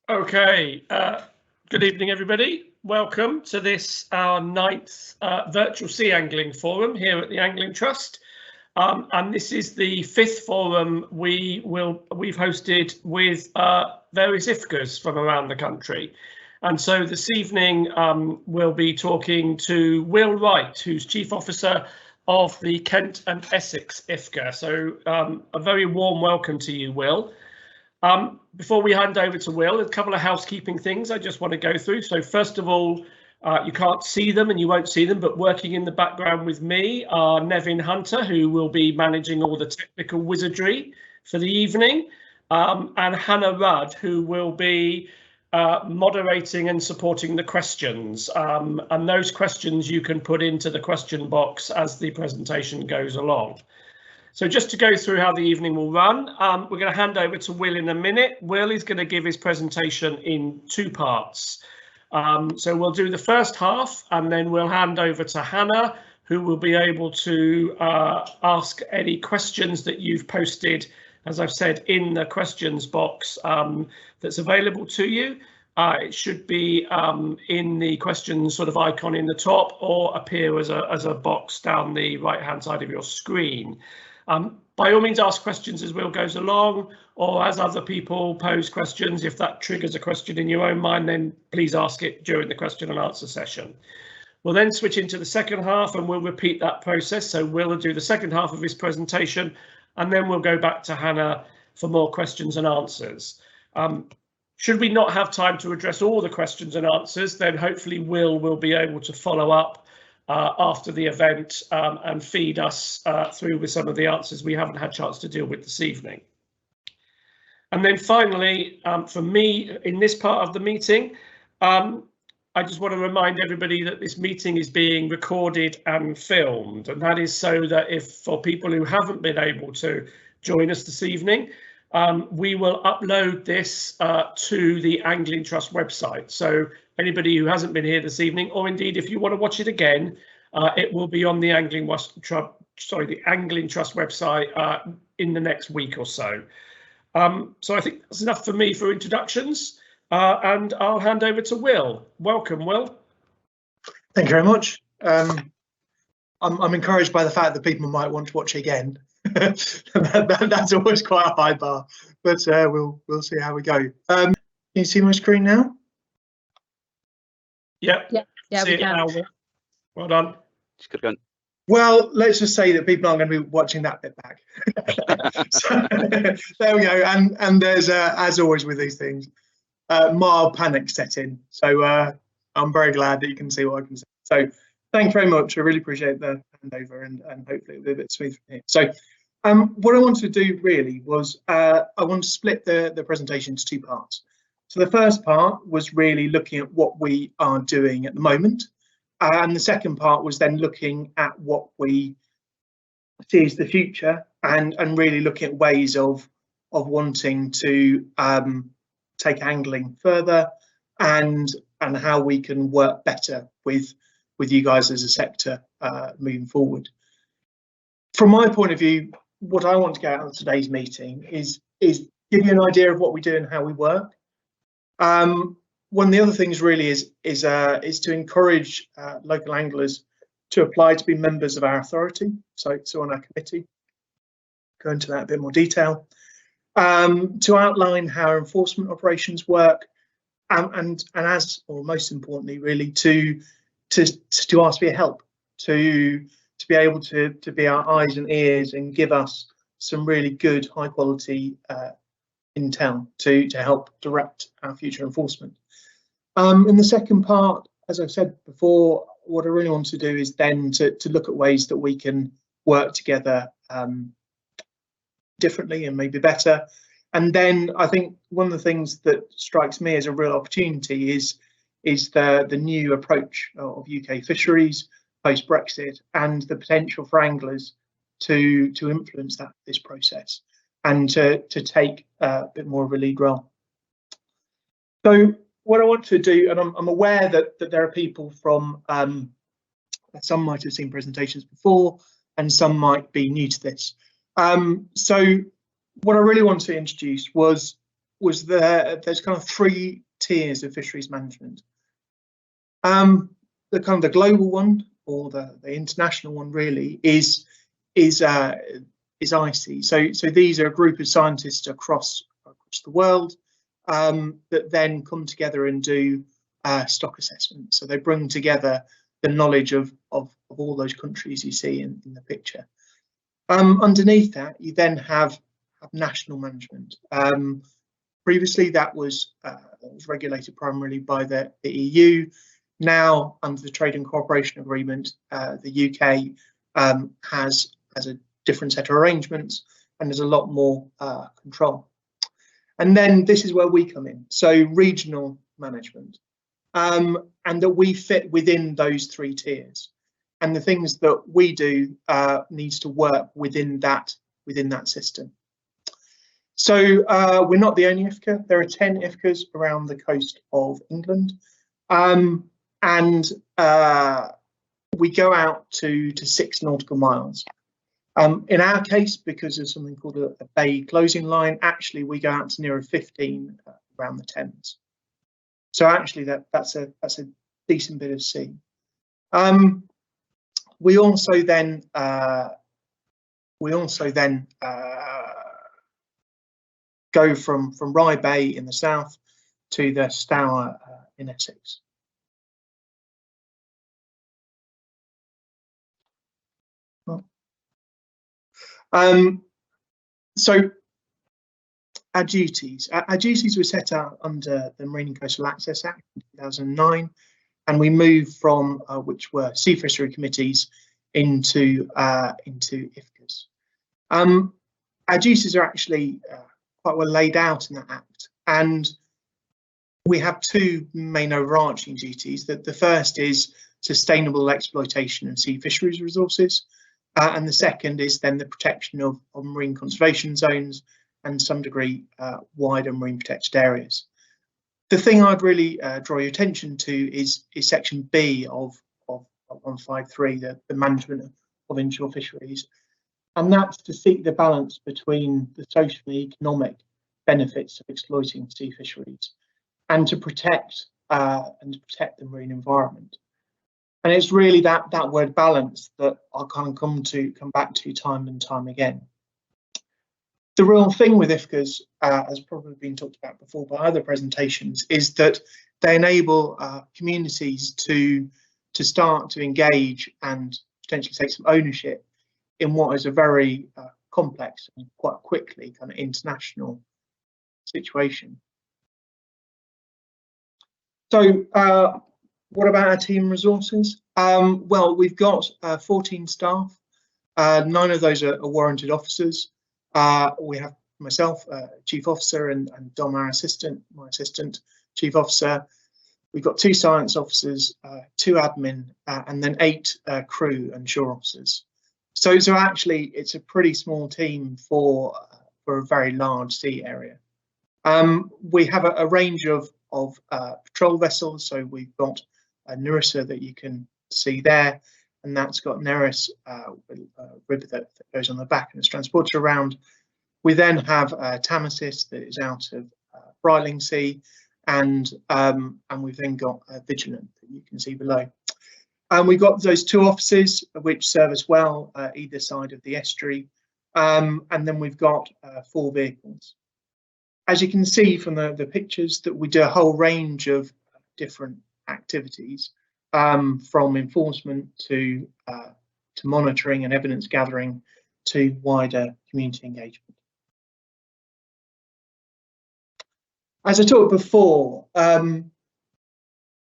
Okay, good evening everybody. Welcome to this, our 9th virtual sea angling forum here at the Angling Trust. And this is the 5th forum we've hosted with various IFCAs from around the country. And so this evening we'll be talking to Will Wright, who's Chief Officer of the Kent and Essex IFCA. So a very warm welcome to you, Will. Before we hand over to Will, a couple of housekeeping things I just want to go through. So first of all, you can't see them and you won't see them, but working in the background with me are Nevin Hunter, who will be managing all the technical wizardry for the evening, and Hannah Rudd, who will be moderating and supporting the questions. And those questions you can put into the question box as the presentation goes along. So just to go through how the evening will run, we're going to hand over to Will in a minute. Will is going to give his presentation in 2 parts. So we'll do the first half and then we'll hand over to Hannah, who will be able to ask any questions that you've posted, as I've said, in the questions box that's available to you. It should be in the questions sort of icon in the top or appear as a box down the right hand side of your screen. By all means, ask questions as Will goes along, or as other people pose questions. If that triggers a question in your own mind, then please ask it during the question and answer session. We'll then switch into the second half and we'll repeat that process. So Will will do the second half of his presentation and then we'll go back to Hannah for more questions and answers. Should we not have time to address all the questions and answers, then hopefully Will be able to follow up after the event and feed us through with some of the answers we haven't had a chance to deal with this evening. And then finally, for me in this part of the meeting, I just want to remind everybody that this meeting is being recorded and filmed, and that is so that if for people who haven't been able to join us this evening, we will upload this to the Angling Trust website. So anybody who hasn't been here this evening, or indeed if you want to watch it again, it will be on the Angling Trust website in the next week or so. So I think that's enough for me for introductions, and I'll hand over to Will. Welcome, Will. Thank you very much. I'm encouraged by the fact that people might want to watch again. That's always quite a high bar, but we'll see how we go. Can you see my screen now? Yep. Yeah, we can. Well done. Just good going. Well, let's just say that people aren't going to be watching that bit back. So, there we go. And there's, as always with these things, mild panic set in. So I'm very glad that you can see what I can see. So thank you very much. I really appreciate the handover and hopefully it'll be a bit smooth from here. So what I wanted to do really was I want to split the presentation into 2 parts. So the first part was really looking at what we are doing at the moment. And the second part was then looking at what we see as the future and really looking at ways of wanting to take angling further and how we can work better with you guys as a sector moving forward. From my point of view, what I want to get out of today's meeting is give you an idea of what we do and how we work. One of the other things really is to encourage local anglers to apply to be members of our authority, so on our committee. Go into that in a bit more detail. To outline how our enforcement operations work, and as, or most importantly, really to ask for your help, to be able to be our eyes and ears and give us some really good, high quality intel to help direct our future enforcement. In the second part, as I've said before, what I really want to do is then to look at ways that we can work together differently and maybe better. And then I think one of the things that strikes me as a real opportunity is the new approach of UK fisheries post Brexit and the potential for anglers to influence this process and to take a bit more of a lead role. So what I want to do, and I'm aware that there are people from some might have seen presentations before and some might be new to this. So what I really want to introduce was was there's kind of 3 tiers of fisheries management. The kind of the global one, or the international one, really is ICE. So these are a group of scientists across the world that then come together and do stock assessment. So they bring together the knowledge of all those countries you see in the picture. Underneath that, you then have national management. Previously, that was regulated primarily by the EU. Now, under the Trade and Cooperation Agreement, the UK has a different set of arrangements, and there's a lot more control. And then this is where we come in. So regional management, and that we fit within those 3 tiers. And the things that we do needs to work within that system. So we're not the only IFCA. There are 10 IFCAs around the coast of England, and we go out to 6 nautical miles. In our case, because of something called a bay closing line, actually we go out to nearer 15 around the Thames. So actually that's a decent bit of sea. We also then go from Rye Bay in the south to the Stour in Essex. So our duties were set out under the Marine and Coastal Access Act in 2009, and we moved from which were sea fishery committees into IFCAs. Our duties are actually quite well laid out in that act, and we have 2 main overarching duties. That the first is sustainable exploitation of sea fisheries resources, and the second is then the protection of marine conservation zones and some degree wider marine protected areas. The thing I'd really draw your attention to is section B of 153, the management of inshore fisheries, and that's to seek the balance between the social and economic benefits of exploiting sea fisheries and to protect the marine environment. And it's really that word balance that I'll kind of come back to time and time again. The real thing with IFCAs, as probably been talked about before by other presentations, is that they enable communities to start to engage and potentially take some ownership in what is a very complex and quite quickly kind of international situation. So what about our team resources? Well, we've got 14 staff. 9 of those are warranted officers. We have myself, Chief Officer, and Dom, my assistant Chief Officer. We've got 2 science officers, 2 admin, and then 8 crew and shore officers. So actually, it's a pretty small team for a very large sea area. We have a range of patrol vessels. So we've got a Nursery that you can see there, and that's got Neris river that goes on the back and is transported around. We then have Thamesis that is out of Brightlingsea, and we've then got Vigilant that you can see below. And we've got those 2 offices which serve us well either side of the estuary, and then we've got 4 vehicles. As you can see from the pictures, that we do a whole range of different activities, from enforcement to monitoring and evidence gathering to wider community engagement. As I talked before,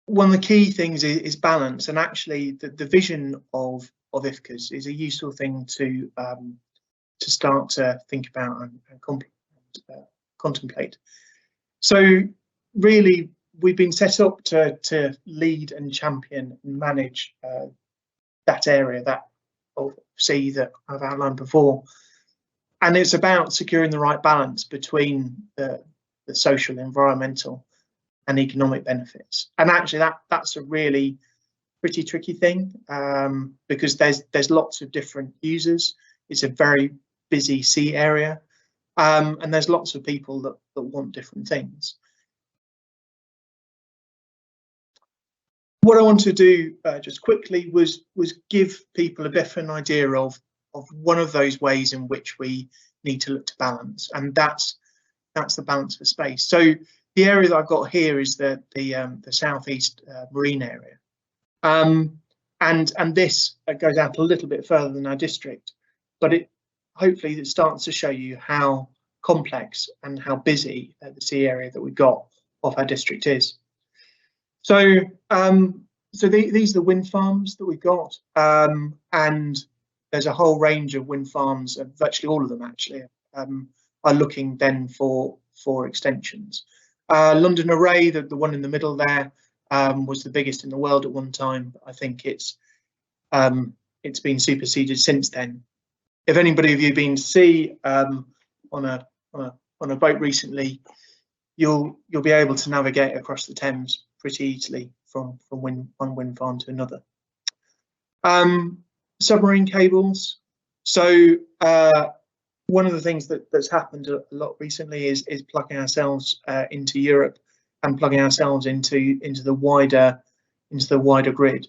one of the key things is balance, and actually the vision of IFCAs is a useful thing to start to think about and contemplate. So really, we've been set up to lead and champion and manage that area, that of sea that I've outlined before, and it's about securing the right balance between the social, environmental, and economic benefits. And actually, that's a really pretty tricky thing, because there's lots of different users. It's a very busy sea area, and there's lots of people that want different things. What I want to do just quickly was give people a bit of an idea of one of those ways in which we need to look to balance, and that's the balance for space. So the area that I've got here is the southeast marine area, and this goes out a little bit further than our district, but hopefully it starts to show you how complex and how busy the sea area that we've got of our district is. So these are the wind farms that we've got, and there's a whole range of wind farms, virtually all of them actually are looking then for extensions. London Array, the one in the middle there, was the biggest in the world at one time. I think it's been superseded since then. If anybody of you been to sea on a boat recently, you'll be able to navigate across the Thames pretty easily from one wind farm to another. Submarine cables. So one of the things that's happened a lot recently is plugging ourselves into Europe and plugging ourselves into the wider grid.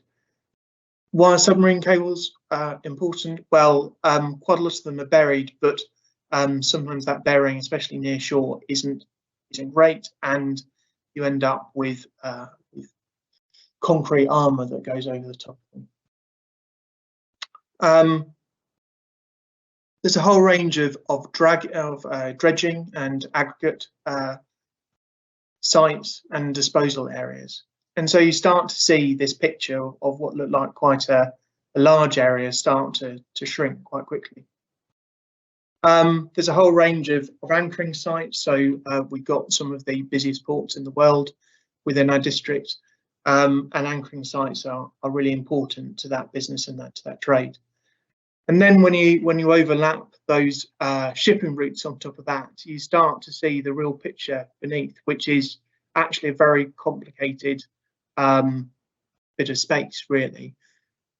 Why are submarine cables important? Well, quite a lot of them are buried, but sometimes that burying, especially near shore, isn't great, and you end up with concrete armour that goes over the top of them. There's a whole range of dredging and aggregate sites and disposal areas, and so you start to see this picture of what looked like quite a large area start to shrink quite quickly. There's a whole range of anchoring sites, so we've got some of the busiest ports in the world within our district, and anchoring sites are really important to that business and to that trade. And then when you overlap those shipping routes on top of that, you start to see the real picture beneath, which is actually a very complicated bit of space, really.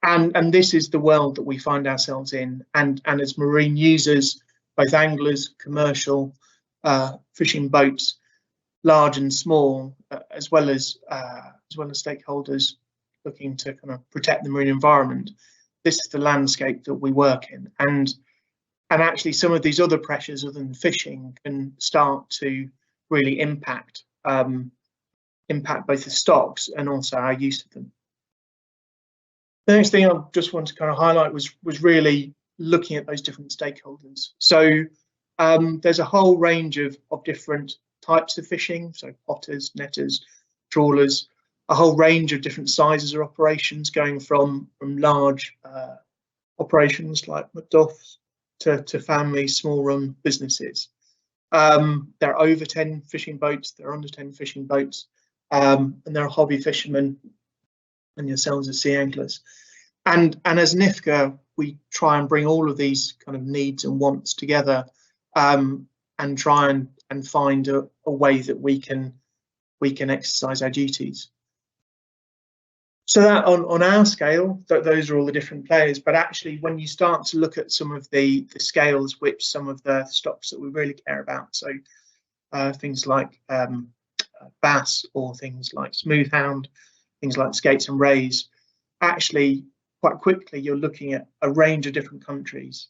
And this is the world that we find ourselves in. And as marine users, both anglers, commercial fishing boats, large and small, as well as stakeholders looking to kind of protect the marine environment, this is the landscape that we work in. And actually some of these other pressures other than fishing can start to really impact both the stocks and also our use of them. The next thing I just want to kind of highlight was really looking at those different stakeholders. So there's a whole range of different types of fishing, so potters, netters, trawlers, a whole range of different sizes of operations, going from large operations like Macduff's to family small run businesses. There are over 10 fishing boats, there are under 10 fishing boats, and there are hobby fishermen and yourselves as sea anglers. And as an IFCA, we try and bring all of these kind of needs and wants together, and try and find a way that we can exercise our duties. So that on our scale, those are all the different players. But actually, when you start to look at some of the scales, which some of the stocks that we really care about, so things like bass or things like smoothhound, things like skates and rays, actually quite quickly you're looking at a range of different countries,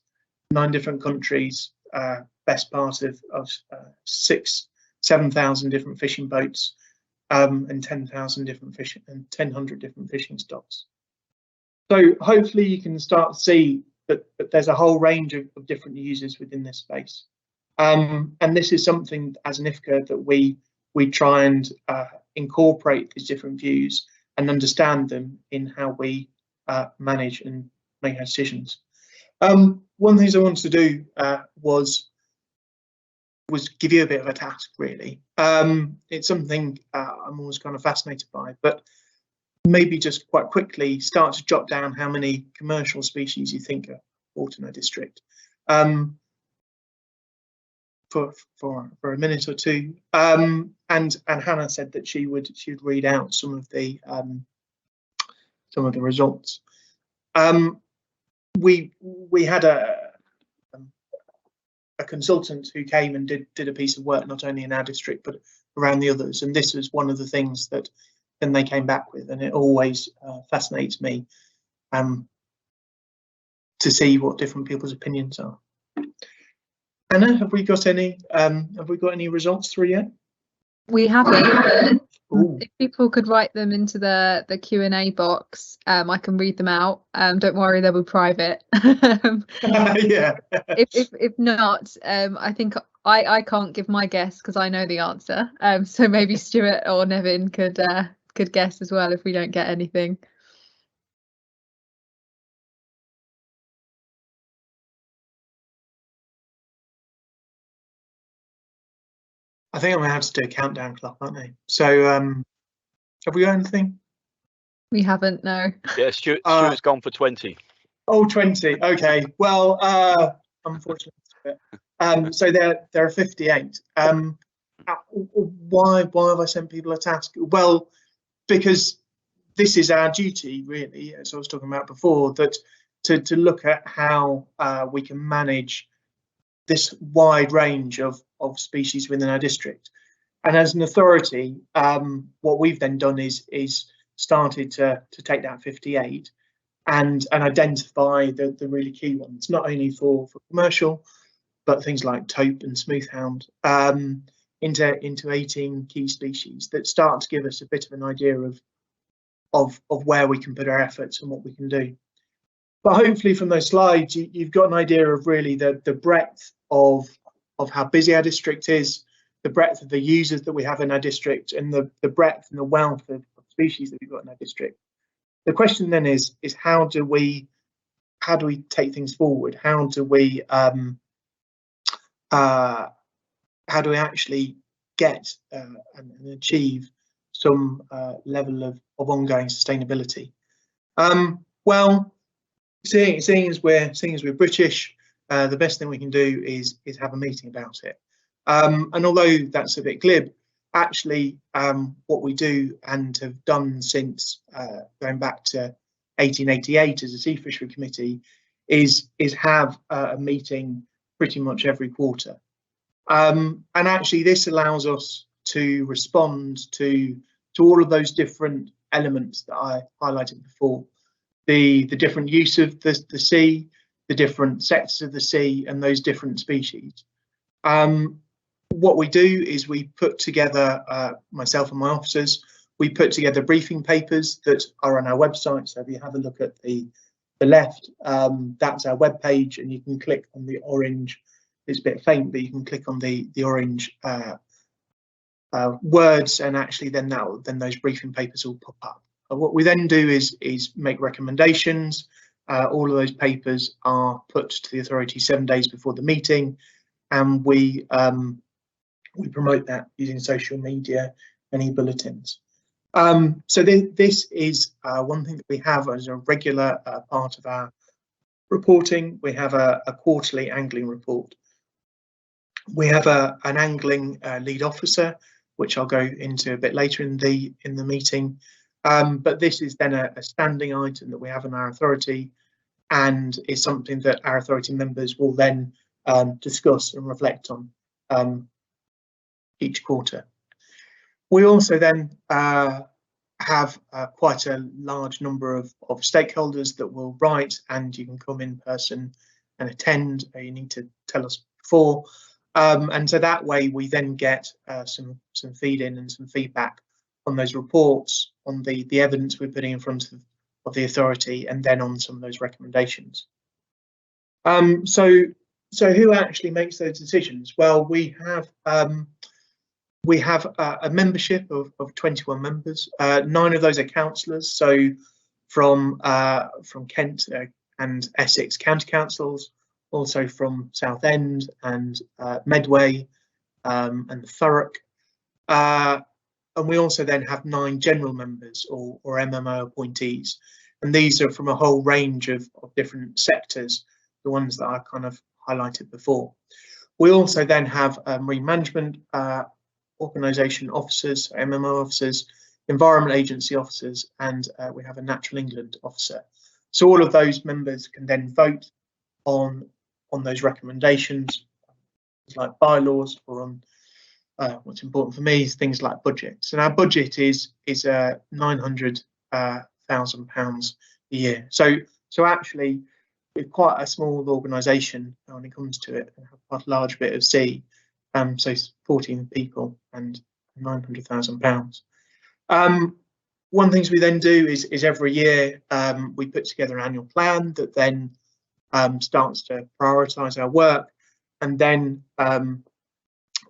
9 different countries, best part of 7,000 different fishing boats, and 10,000 different fishing and 1,000 different fishing stocks. So hopefully you can start to see that there's a whole range of different users within this space, and this is something as an IFCA that we try and incorporate these different views and understand them in how we manage and make our decisions. One of the things I wanted to do was give you a bit of a task, really. It's something I'm always kind of fascinated by, but maybe just quite quickly start to jot down how many commercial species you think are caught in a district, for a minute or two. And Hannah said that she would read out some of the results. We had a consultant who came and did a piece of work not only in our district but around the others, and this was one of the things that then they came back with, and it always fascinates me to see what different people's opinions are. Anna, have we got any results through yet? We haven't. Ooh. If people could write them into the Q&A box, I can read them out. Don't worry, they'll be private. Yeah. If not, I think I can't give my guess because I know the answer. So maybe Stuart or Nevin could guess as well if we don't get anything. I think I'm gonna have to do a countdown clock, aren't I? So have we got anything? We haven't, no. Yeah, Stuart's gone for 20. Oh, 20. Okay. Well, unfortunately, so there are 58. Why have I sent people a task? Well, because this is our duty, really, as I was talking about before, that to look at how we can manage this wide range of species within our district. And as an authority, what we've then done is started to take that 58 and identify the really key ones, not only for commercial, but things like taupe and smoothhound, into 18 key species that start to give us a bit of an idea of where we can put our efforts and what we can do. But hopefully from those slides, you've got an idea of really the breadth of how busy our district is, the breadth of the users that we have in our district, and the breadth and the wealth of species that we've got in our district. The question then is how do we take things forward? How do we actually get and achieve some level of ongoing sustainability? Well, seeing as we're British, the best thing we can do is have a meeting about it. And although that's a bit glib, actually what we do and have done since going back to 1888 as a sea fishery committee is have a meeting pretty much every quarter. And actually this allows us to respond to all of those different elements that I highlighted before. The different use of the sea, the different sectors of the sea, and those different species. What we do is we put together, myself and my officers, we put together briefing papers that are on our website. So if you have a look at the left, that's our web page, and you can click on the orange. It's a bit faint, but you can click on the orange words, and actually then those briefing papers will pop up. What we then do is make recommendations. All of those papers are put to the authority 7 days before the meeting, and we promote that using social media and e-bulletins. So this is one thing that we have as a regular part of our reporting. We have a quarterly angling report. We have an angling lead officer, which I'll go into a bit later in the meeting. But this is then a standing item that we have in our authority, and is something that our authority members will then discuss and reflect on each quarter. We also then have quite a large number of stakeholders that will write, and you can come in person and attend. You need to tell us before, and so that way we then get some feed in and some feedback on those reports, on the evidence we're putting in front of the authority, and then on some of those recommendations. So who actually makes those decisions? Well, we have a membership of 21 members. 9 of those are councillors, so from Kent and Essex county councils, also from Southend and Midway and Thurrock. And we also then have 9 general members or MMO appointees, and these are from a whole range of different sectors, the ones that I kind of highlighted before. We also then have marine management organisation officers, MMO officers, environment agency officers, and we have a Natural England officer. So all of those members can then vote on those recommendations like bylaws or on what's important for me is things like budgets. And our budget is £900,000 a year. So actually, we're quite a small organisation when it comes to it, and have quite a large bit of sea. So 14 people and £900,000. One of the things we then do is every year we put together an annual plan that then starts to prioritise our work, and then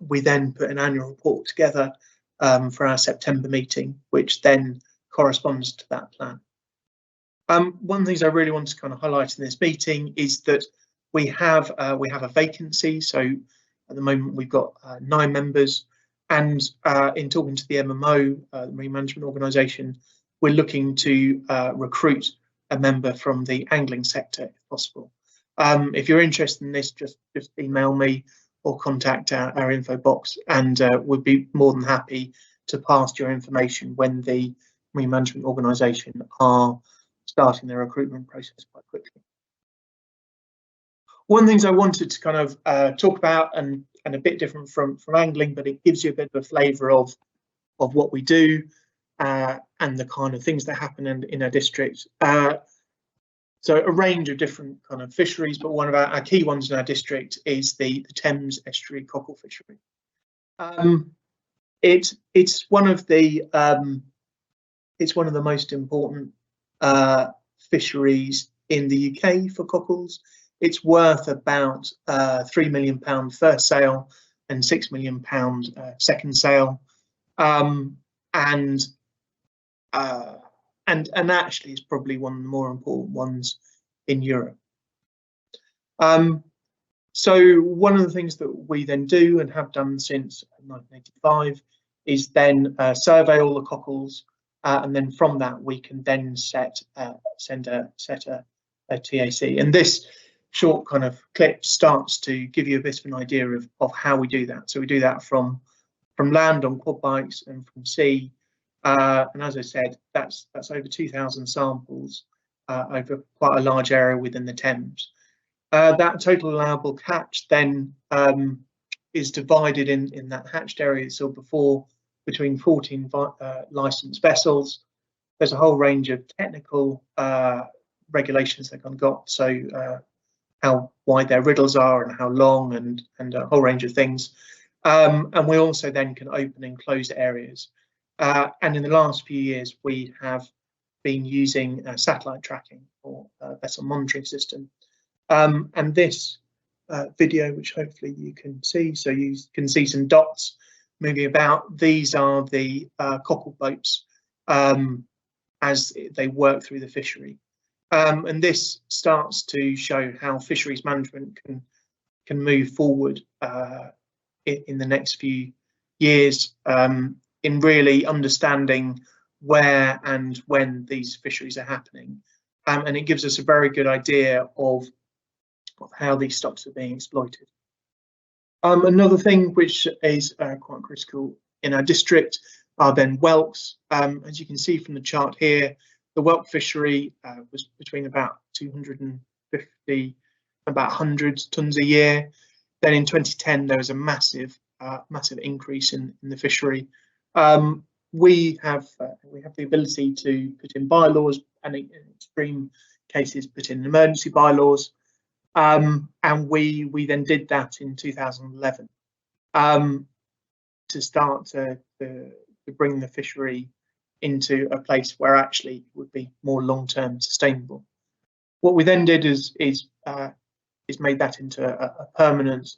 we then put an annual report together for our September meeting, which then corresponds to that plan. One of the things I really want to kind of highlight in this meeting is that we have a vacancy. So at the moment we've got 9 members, and in talking to the MMO, the Marine Management Organisation, we're looking to recruit a member from the angling sector if possible. If you're interested in this, just email me or contact our info box, and we'd be more than happy to pass your information when the Marine Management Organisation are starting their recruitment process quite quickly. One of the things I wanted to kind of talk about, and a bit different from angling, but it gives you a bit of a flavour of what we do and the kind of things that happen in our district. So a range of different kind of fisheries, but one of our key ones in our district is the Thames Estuary Cockle fishery. It's one of the most important fisheries in the UK for cockles. It's worth about £3 million first sale and £6 million second sale, and actually it's probably one of the more important ones in Europe. So one of the things that we then do and have done since 1985 is then survey all the cockles, and then from that we can then set a TAC. And this short kind of clip starts to give you a bit of an idea of how we do that. So we do that from land on quad bikes and from sea, and as I said, that's over 2,000 samples over quite a large area within the Thames. That total allowable catch then is divided in that hatched area so before between 14 licensed vessels. There's a whole range of technical regulations they've got, so how wide their riddles are and how long, and a whole range of things. And we also then can open and close areas. And in the last few years, we have been using satellite tracking or vessel monitoring system. And this video, which hopefully you can see, so you can see some dots moving about. These are the cockle boats as they work through the fishery. And this starts to show how fisheries management can move forward in the next few years in really understanding where and when these fisheries are happening. And it gives us a very good idea of how these stocks are being exploited. Another thing which is quite critical in our district are then whelks. As you can see from the chart here, the whelk fishery was between about 250 about 100 tonnes a year. Then in 2010 there was a massive increase in the fishery. We have the ability to put in bylaws, and in extreme cases put in emergency bylaws, and we then did that in 2011 to start to bring the fishery into a place where actually it would be more long-term sustainable. What we then did is made that into a permanent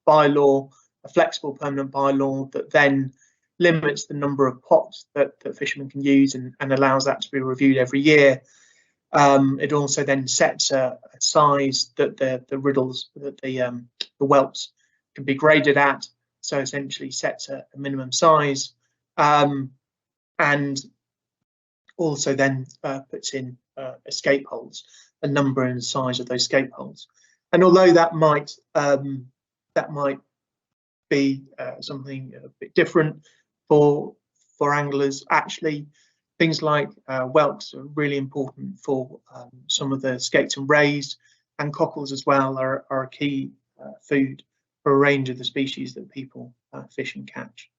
bylaw, a flexible permanent bylaw that then limits the number of pots that fishermen can use and allows that to be reviewed every year. It also then sets a size that the riddles, that the whelks can be graded at, so essentially sets a minimum size, and also then puts in escape holes, a number and size of those escape holes. And although that might be something a bit different for anglers, actually things like whelks are really important for some of the skates and rays, and cockles as well are a key food for a range of the species that people fish and catch.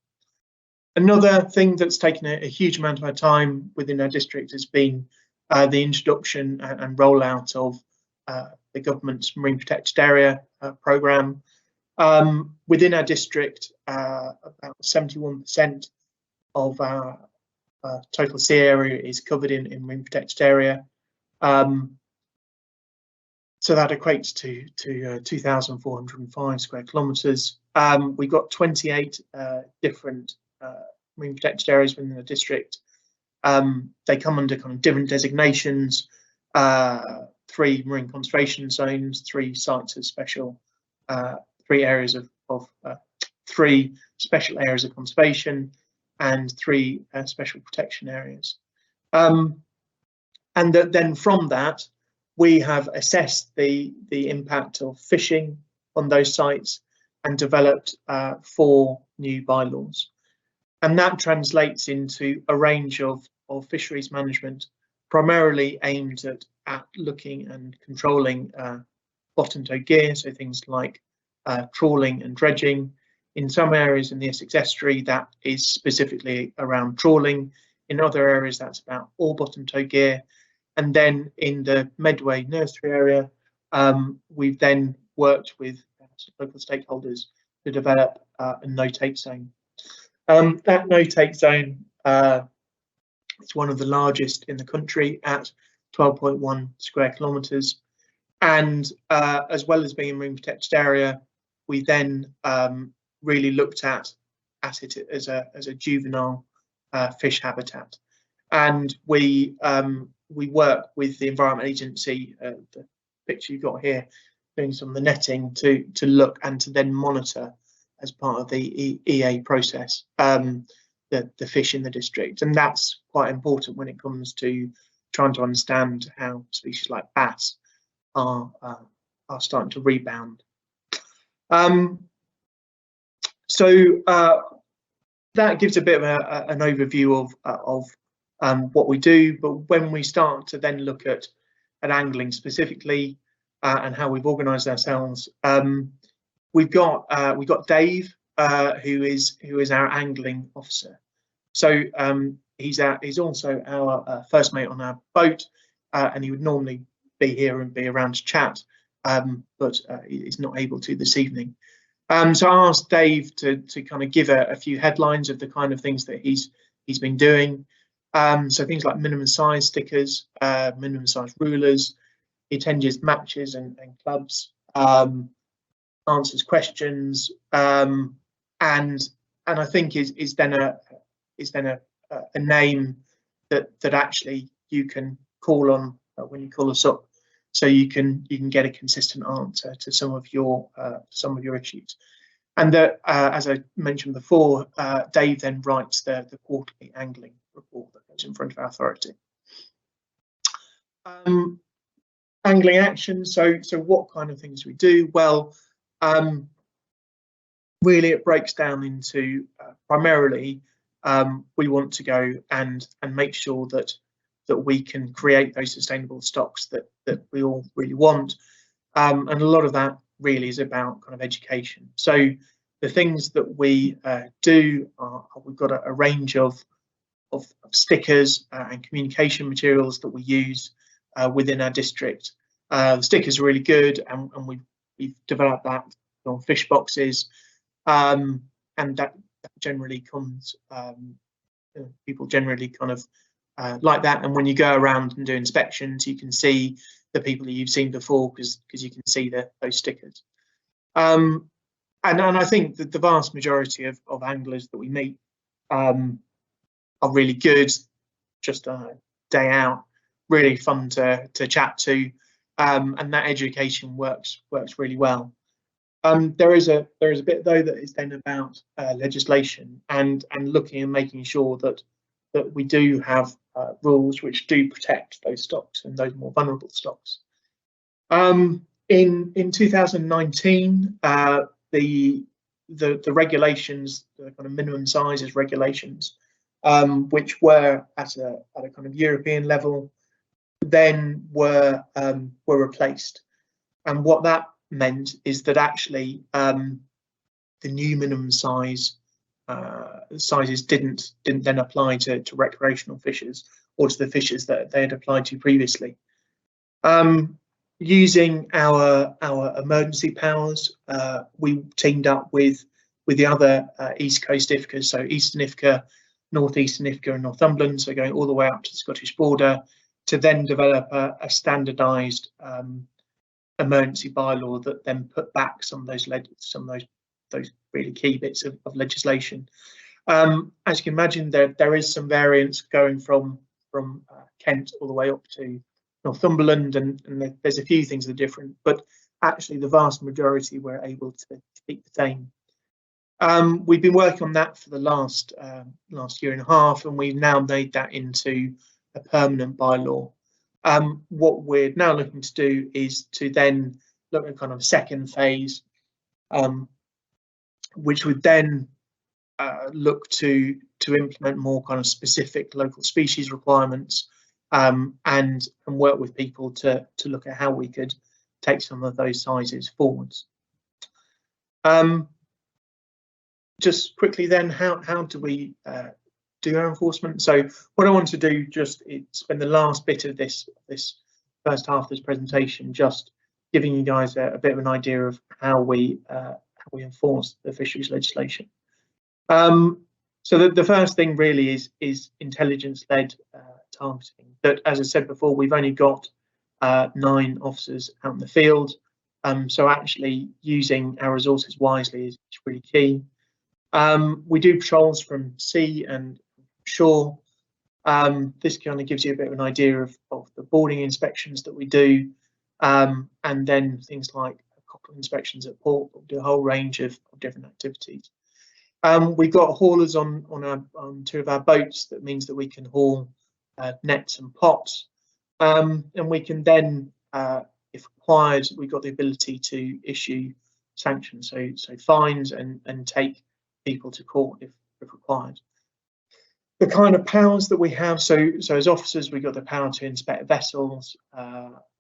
Another thing that's taken a huge amount of our time within our district has been the introduction and rollout of the government's Marine Protected Area programme. Within our district, about 71% of our total sea area is covered in Marine Protected Area. So that equates to 2,405 square kilometres. We've got 28 different marine protected areas within the district. They come under kind of different designations: 3 marine conservation zones, 3 sites of special, 3 areas of 3 special areas of conservation, and 3 special protection areas. And then from that, we have assessed the impact of fishing on those sites and developed 4 new bylaws. And that translates into a range of fisheries management, primarily aimed at looking and controlling bottom tow gear, so things like trawling and dredging. In some areas in the Essex Estuary, that is specifically around trawling. In other areas, that's about all bottom tow gear. And then in the Midway Nursery area, we've then worked with local stakeholders to develop a no-take zone. That no-take zone is one of the largest in the country at 12.1 square kilometres. And as well as being a marine protected area, we then really looked at it as a juvenile fish habitat. And we work with the Environment Agency, the picture you've got here, doing some of the netting to look and to then monitor as part of the EA process the fish in the district. And that's quite important when it comes to trying to understand how species like bass are starting to rebound. So that gives a bit of an overview of what we do, but when we start to then look at angling specifically and how we've organised ourselves, we've got Dave, who is our angling officer. So he's also our first mate on our boat, and he would normally be here and be around to chat, but he's not able to this evening. So I asked Dave to kind of give a few headlines of the kind of things that he's been doing. So things like minimum size stickers, minimum size rulers. He attends matches and clubs, answers questions, and I think is then a name that actually you can call on when you call us up, so you can get a consistent answer to some of your issues. And that, as I mentioned before, Dave then writes the quarterly angling report that goes in front of our authority. Angling action. So what kind of things we do? Well, really it breaks down into primarily we want to go and make sure that we can create those sustainable stocks that we all really want, and a lot of that really is about kind of education. So the things that we do are, we've got a range of stickers and communication materials that we use within our district. The stickers are really good, and we've developed that on fish boxes, and that generally comes, people generally kind of like that. And when you go around and do inspections, you can see the people that you've seen before because you can see those stickers. And I think that the vast majority of anglers that we meet are really good, just a day out, really fun to chat to, and that education works really well. There is a bit though that is then about legislation and looking and making sure that we do have rules which do protect those stocks and those more vulnerable stocks. In 2019, the regulations, the kind of minimum sizes regulations, which were at a kind of European level, then were replaced. And what that meant is that actually new minimum sizes didn't then apply to recreational fishers or to the fishers that they had applied to previously. Using our emergency powers, we teamed up with the other East Coast IFCAs, so Eastern IFCA, Northeastern IFCA and Northumberland, so going all the way up to the Scottish border, to then develop a standardised emergency bylaw that then put back some of those really key bits of legislation. As you can imagine, there is some variance going from Kent all the way up to Northumberland, and there's a few things that are different, but actually the vast majority were able to keep the same. We've been working on that for the last year and a half, and we've now made that into a permanent bylaw. What we're now looking to do is to then look at kind of a second phase, which would then look to implement more kind of specific local species requirements, and work with people to look at how we could take some of those sizes forwards. Just quickly then, how do we do our enforcement? So what I want to do just is spend the last bit of this first half of this presentation just giving you guys a bit of an idea of how we enforce the fisheries legislation. So the first thing really is intelligence-led targeting. That, as I said before, we've only got 9 officers out in the field, so actually using our resources wisely is really key. We do patrols from sea and shore. This kind of gives you a bit of an idea of the boarding inspections that we do, and then things like Cockle inspections at port. We'll do a whole range of different activities. We've got haulers on 2 of our boats. That means that we can haul nets and pots, and we can then, if required, we've got the ability to issue sanctions, so fines and take people to court if required. The kind of powers that we have, so as officers, we've got the power to inspect vessels,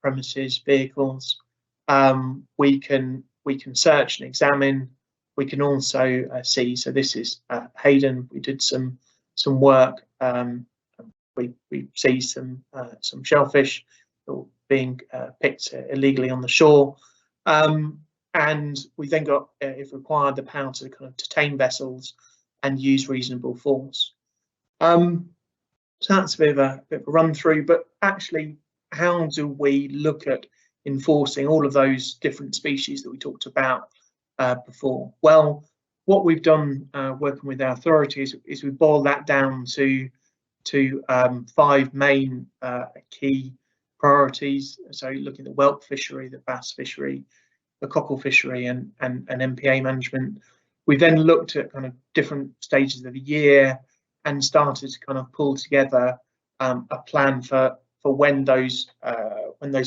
premises, vehicles. We can search and examine. We can also see. So this is Hayden. We did some work. We see some shellfish being picked illegally on the shore. And we then got, if required, the power to kind of detain vessels and use reasonable force. So that's a bit of a run through, but actually, how do we look at enforcing all of those different species that we talked about before? Well, what we've done working with our authorities is we boiled that down to 5 main key priorities. So looking at the whelk fishery, the bass fishery, the cockle fishery, and MPA management. We then looked at kind of different stages of the year and started to kind of pull together a plan for when those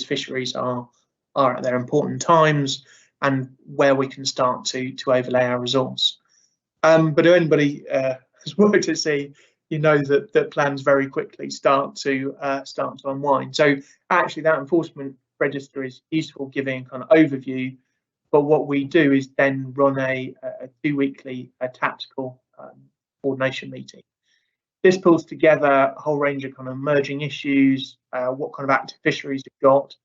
fisheries are at their important times and where we can start to overlay our resource. But if anybody has worked at sea, you know that plans very quickly start to unwind. So actually, that enforcement register is useful, giving a kind of overview. But what we do is then run a 2-weekly tactical coordination meeting. This pulls together a whole range of kind of emerging issues, what kind of active fisheries we've got.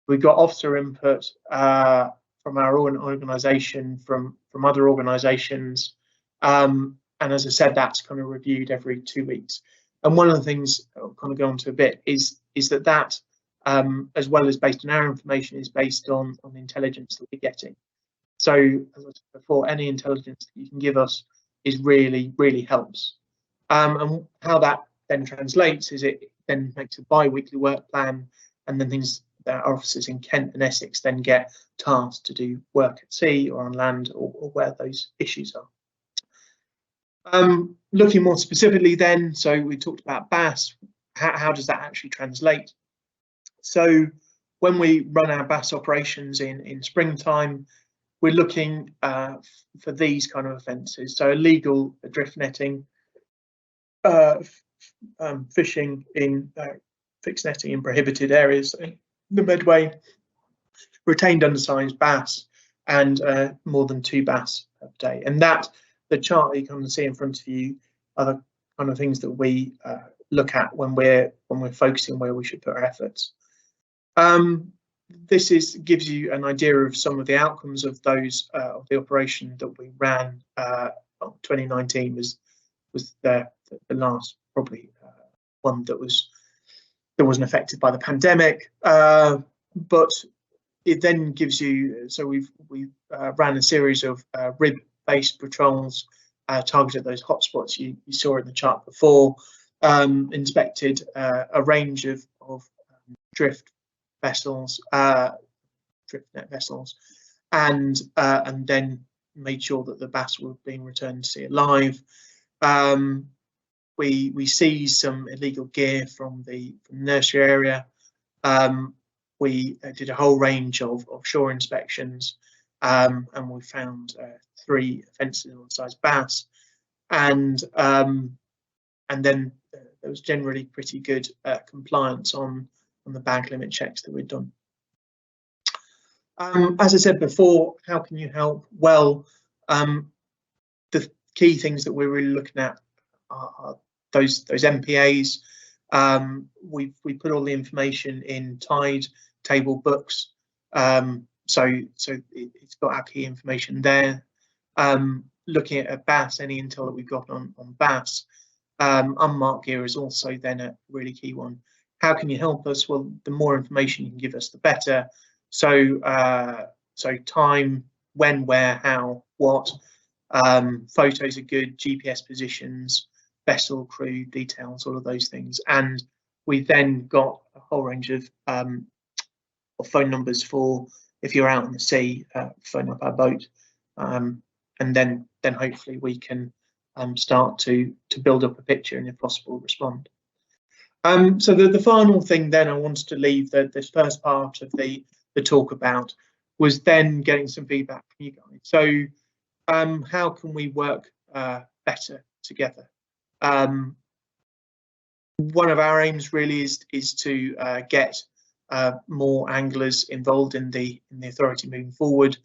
We've got officer input from our own organisation, from other organisations, and as I said, that's kind of reviewed every 2 weeks. And one of the things I'll kind of go on to a bit is that as well as based on our information, is based on the intelligence that we're getting. So as I said before, any intelligence that you can give us is really helps. And how that then translates is it then makes a bi-weekly work plan, and then things that our officers in Kent and Essex then get tasked to do work at sea or on land or where those issues are. Looking more specifically then, so we talked about bass. How does that actually translate? So when we run our bass operations in springtime, we're looking for these kind of offences. So illegal drift netting, fishing in fixed netting in prohibited areas, the Midway, retained undersized bass, and more than 2 bass day. And that the chart you can see in front of you are the kind of things that we look at when we're focusing where we should put our efforts. This gives you an idea of some of the outcomes of those of the operation that we ran. 2019 was the last probably one that wasn't affected by the pandemic, but it then gives you, so we ran a series of RIB-based patrols targeted those hotspots you saw in the chart before, inspected a range of drift vessels, drift net vessels, and then made sure that the bass were being returned to sea alive. We seized some illegal gear from the Nursery area. We did a whole range of shore inspections, and we found 3 offensive-sized bass, and then there was generally pretty good compliance on the bag limit checks that we'd done. As I said before, how can you help? Well, the key things that we're really looking at are those MPAs. We put all the information in Tide table books, so it's got our key information there. Looking at a bass, any intel that we've got on bass, unmarked gear is also then a really key one. How can you help us? Well, the more information you can give us, the better. So time, when, where, how, what. Photos are good, GPS positions, vessel crew details, all of those things. And we then got a whole range of phone numbers for if you're out on the sea, phone up our boat, and then hopefully we can start to build up a picture and if possible respond. So the final thing then I wanted to leave this first part of the talk about was then getting some feedback from you guys. So how can we work better together? One of our aims really is to get more anglers involved in the authority moving forward.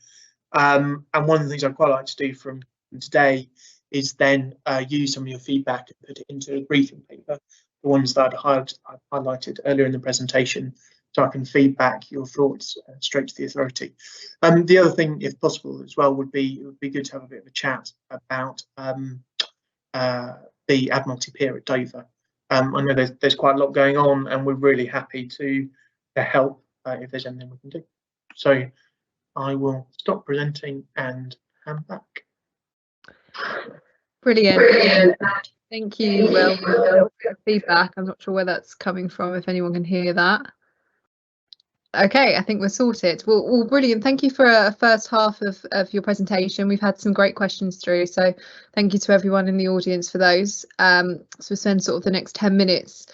And one of the things I'd quite like to do from today is then use some of your feedback and put it into a briefing paper, the ones that I've highlighted earlier in the presentation, so I can feedback your thoughts straight to the authority. The other thing, if possible as well, would be good to have a bit of a chat about the Admiralty Pier at Dover. I know there's quite a lot going on, and we're really happy to help if there's anything we can do. So I will stop presenting and hand back. Brilliant. Thank you, Will, for the feedback. I'm not sure where that's coming from, if anyone can hear that. Okay, I think we're sorted. Well, brilliant. Thank you for a first half of your presentation. We've had some great questions through, so thank you to everyone in the audience for those. So we'll spend sort of the next 10 minutes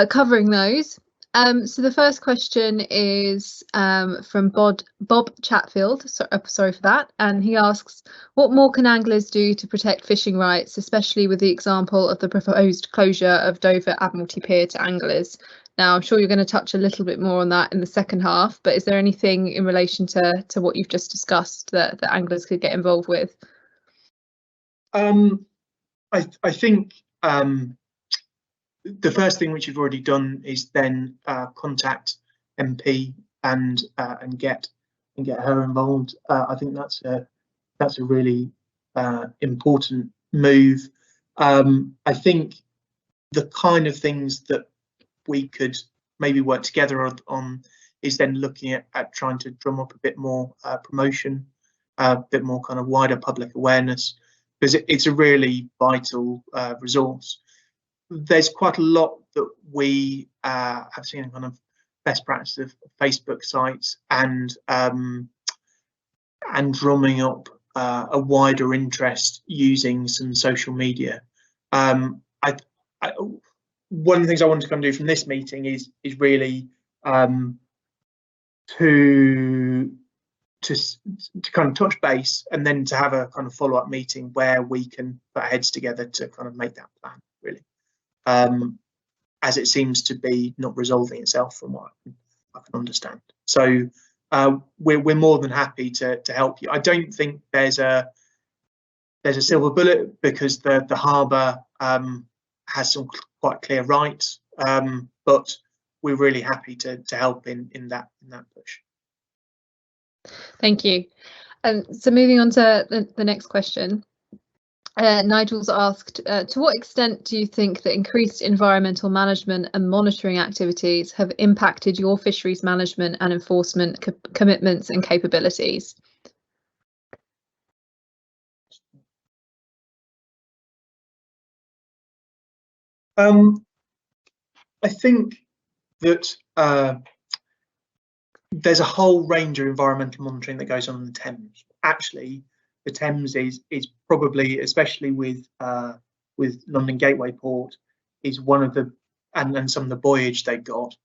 covering those. So the first question is from Bob Chatfield, sorry for that, and he asks, what more can anglers do to protect fishing rights, especially with the example of the proposed closure of Dover Admiralty Pier to anglers? Now, I'm sure you're going to touch a little bit more on that in the second half, but is there anything in relation to what you've just discussed that anglers could get involved with? I think the first thing which you've already done is then contact MP and get her involved. I think that's a really important move. I think the kind of things that we could maybe work together on is then looking at trying to drum up a bit more promotion, a bit more kind of wider public awareness, because it's a really vital resource. There's quite a lot that we have seen kind of best practice of Facebook sites and drumming up a wider interest using some social media. One of the things I want to kind of do from this meeting is really to kind of touch base and then to have a kind of follow-up meeting where we can put our heads together to kind of make that plan, really. As it seems to be not resolving itself from what I can understand. So we're more than happy to help you. I don't think there's a there's a silver bullet because the harbour has some quite clear rights, but we're really happy to help in that push. Thank you. So moving on to the next question. Nigel's asked, to what extent do you think that increased environmental management and monitoring activities have impacted your fisheries management and enforcement commitments and capabilities? I think that there's a whole range of environmental monitoring that goes on in the Thames. Actually, the Thames is probably, especially with London Gateway Port, is one of the, and some of the buoyage they've got,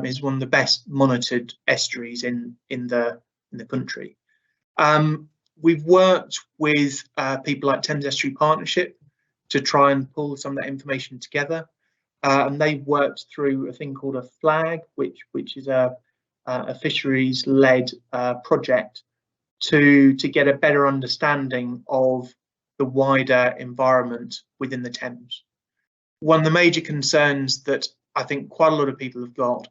is one of the best monitored estuaries in the country. We've worked with people like Thames Estuary Partnership to try and pull some of that information together, and they've worked through a thing called a FLAG, which is a fisheries-led project to get a better understanding of the wider environment within the Thames. One of the major concerns that I think quite a lot of people have got,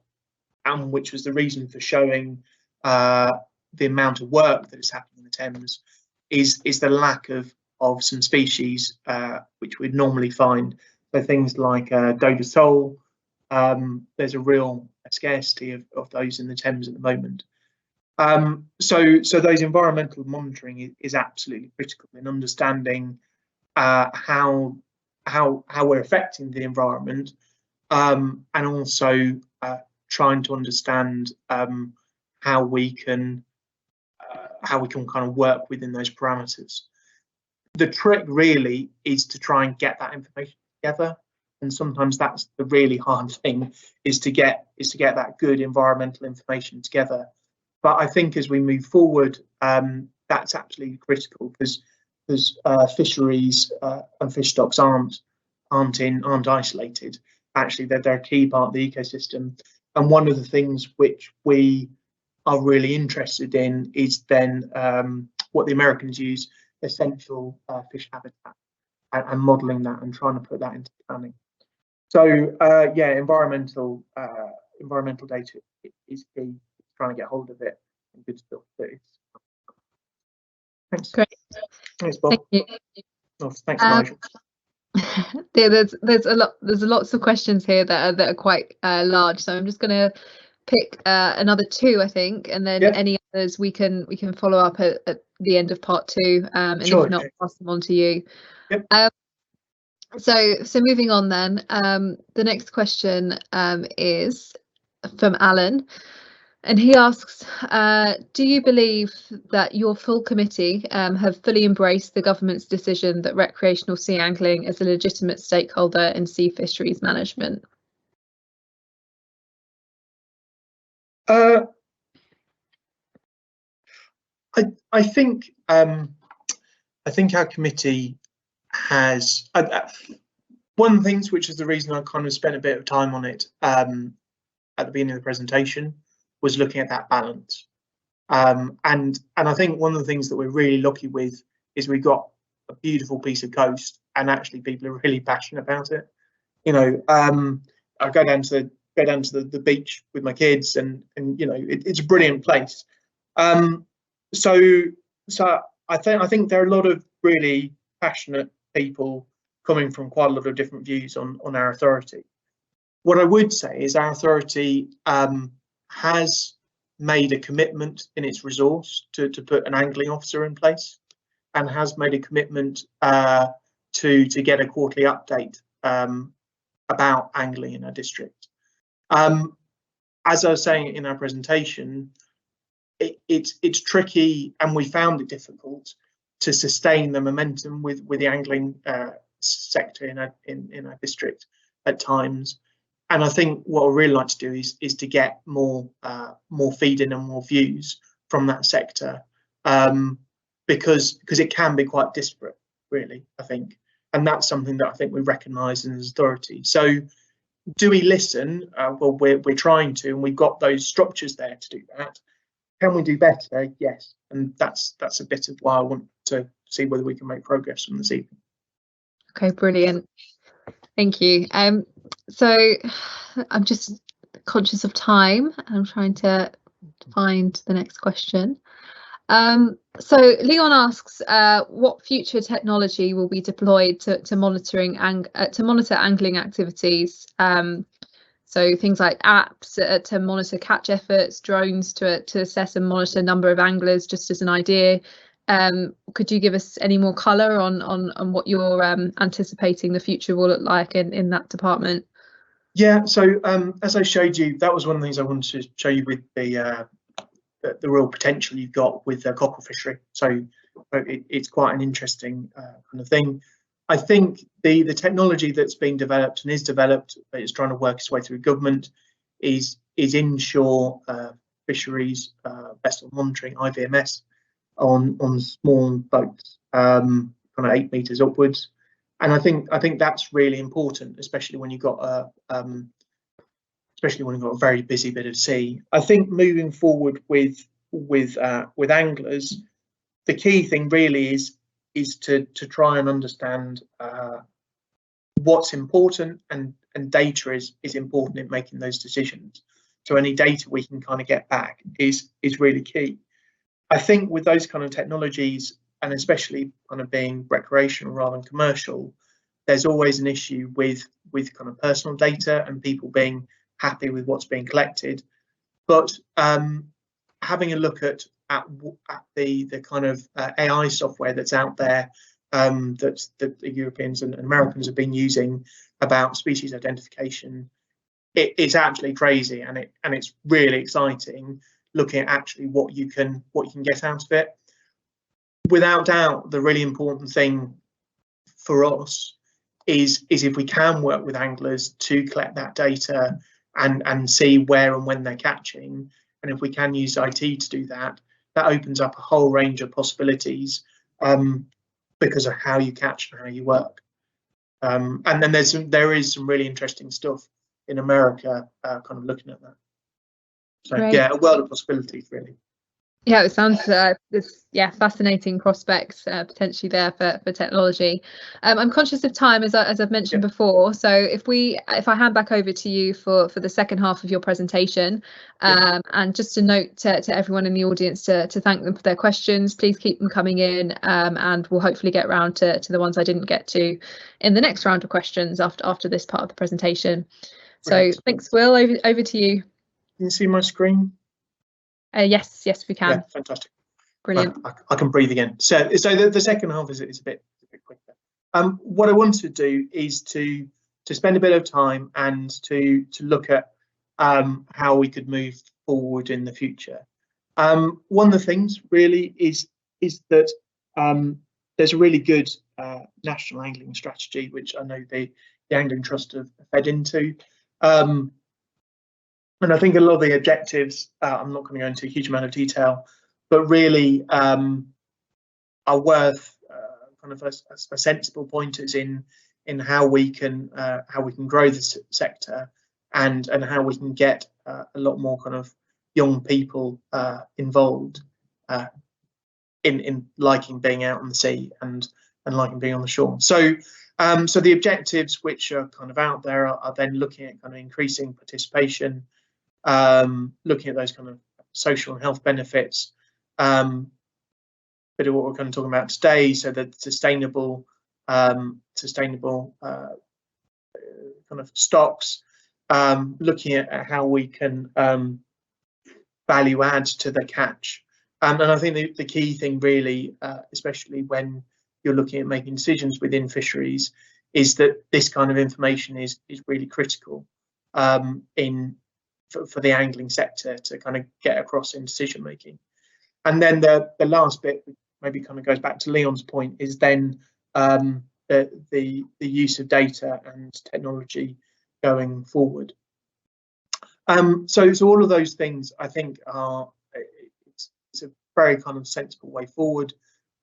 and which was the reason for showing the amount of work that is happening in the Thames, is the lack of some species which we'd normally find. So things like Dodo sole, there's a real scarcity of those in the Thames at the moment. So those environmental monitoring is absolutely critical in understanding how we're affecting the environment, and also trying to understand how we can kind of work within those parameters. The trick really is to try and get that information together, and sometimes that's the really hard thing, is to get that good environmental information together. But I think as we move forward, that's absolutely critical, because fisheries and fish stocks aren't isolated. Actually, they're a key part of the ecosystem. And one of the things which we are really interested in is then what the Americans use, essential fish habitat, and modelling that and trying to put that into planning. So yeah, environmental data is key. Trying to get hold of it and good stuff. Thanks. Great. Thanks, Bob. Thank you. Oh, thanks, Nigel. There's lots of questions here that are quite large, so I'm just going to pick another two, I think, and then any others we can follow up at the end of part two, and sure, if not, pass them on to you. Yep. So moving on then, the next question is from Alan, and he asks, do you believe that your full committee have fully embraced the government's decision that recreational sea angling is a legitimate stakeholder in sea fisheries management? I think our committee has one of the things, which is the reason I kind of spent a bit of time on it at the beginning of the presentation, was looking at that balance. And I think one of the things that we're really lucky with is we've got a beautiful piece of coast, and actually people are really passionate about it. You know, I go down to the beach with my kids, and you know, it's a brilliant place. So I think there are a lot of really passionate people coming from quite a lot of different views on our authority. What I would say is our authority has made a commitment in its resource to put an angling officer in place, and has made a commitment to get a quarterly update about angling in our district. As I was saying in our presentation, it's tricky, and we found it difficult to sustain the momentum with the angling sector in our district at times. And I think what I really like to do is to get more feed-in and more views from that sector, because it can be quite disparate, really, I think. And that's something that I think we recognise as authority. So do we listen? Well, we're trying to, and we've got those structures there to do that. Can we do better? Yes. And that's a bit of why I want to see whether we can make progress from this evening. Okay, brilliant. Thank you. So I'm just conscious of time. I'm trying to find the next question. So Leon asks, what future technology will be deployed to monitor angling activities? So things like apps to monitor catch efforts, drones to assess and monitor number of anglers, just as an idea. Could you give us any more colour on what you're anticipating the future will look like in that department? Yeah, so as I showed you, that was one of the things I wanted to show you with the real potential you've got with the Cockle fishery. So it's quite an interesting kind of thing. I think the technology that's being developed and is developed, but it's trying to work its way through government, is inshore fisheries vessel monitoring, IVMS, on small boats, kind of 8 meters upwards. And I think that's really important, especially when you've got a very busy bit of sea. I think moving forward with anglers, the key thing really is to try and understand what's important, and data is important in making those decisions. So any data we can kind of get back is really key. I think with those kind of technologies, and especially kind of being recreational rather than commercial, there's always an issue with kind of personal data and people being happy with what's being collected. But having a look at the kind of AI software that's out there, that the Europeans and Americans have been using about species identification, it's actually crazy, and it's really exciting looking at actually what you can get out of it. Without doubt, the really important thing for us is if we can work with anglers to collect that data and see where and when they're catching, and if we can use IT to do that, that opens up a whole range of possibilities because of how you catch and how you work. And then there is some really interesting stuff in America kind of looking at that. So Great. Yeah, a world of possibilities really. Yeah, it sounds fascinating prospects potentially there for technology. I'm conscious of time, as I've mentioned before. So if I hand back over to you for the second half of your presentation, and just a note to everyone in the audience to thank them for their questions. Please keep them coming in, and we'll hopefully get round to the ones I didn't get to in the next round of questions after this part of the presentation. So thanks, Will. Over to you. Can you see my screen? Yes, we can. Yeah, fantastic. Brilliant. I can breathe again. So the second half is a bit quicker. What I wanted to do is to spend a bit of time and to look at how we could move forward in the future. One of the things really is that there's a really good national angling strategy, which I know the Angling Trust have fed into. And I think a lot of the objectives, I'm not going to go into a huge amount of detail, but really are worth kind of a sensible pointers in how we can grow the sector, and how we can get a lot more kind of young people involved in liking being out on the sea and liking being on the shore. So the objectives which are kind of out there are then looking at kind of increasing participation, looking at those kind of social and health benefits, bit of what we're kind of talking about today, so that sustainable kind of stocks, looking at how we can value add to the catch. And I think the key thing really, especially when you're looking at making decisions within fisheries, is that this kind of information is really critical for the angling sector to kind of get across in decision making. And then the last bit maybe kind of goes back to Leon's point, is then the use of data and technology going forward. So all of those things I think are it's a very kind of sensible way forward,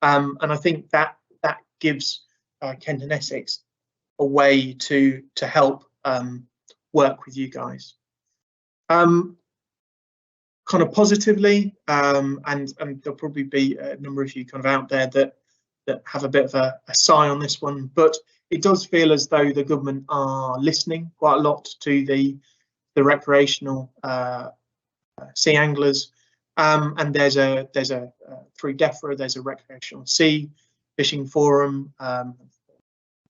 and I think that gives Kent and Essex a way to help work with you guys. Kind of positively, and there'll probably be a number of you kind of out there that that have a bit of a sigh on this one, but it does feel as though the government are listening quite a lot to the recreational sea anglers, and there's a through DEFRA there's a recreational sea fishing forum,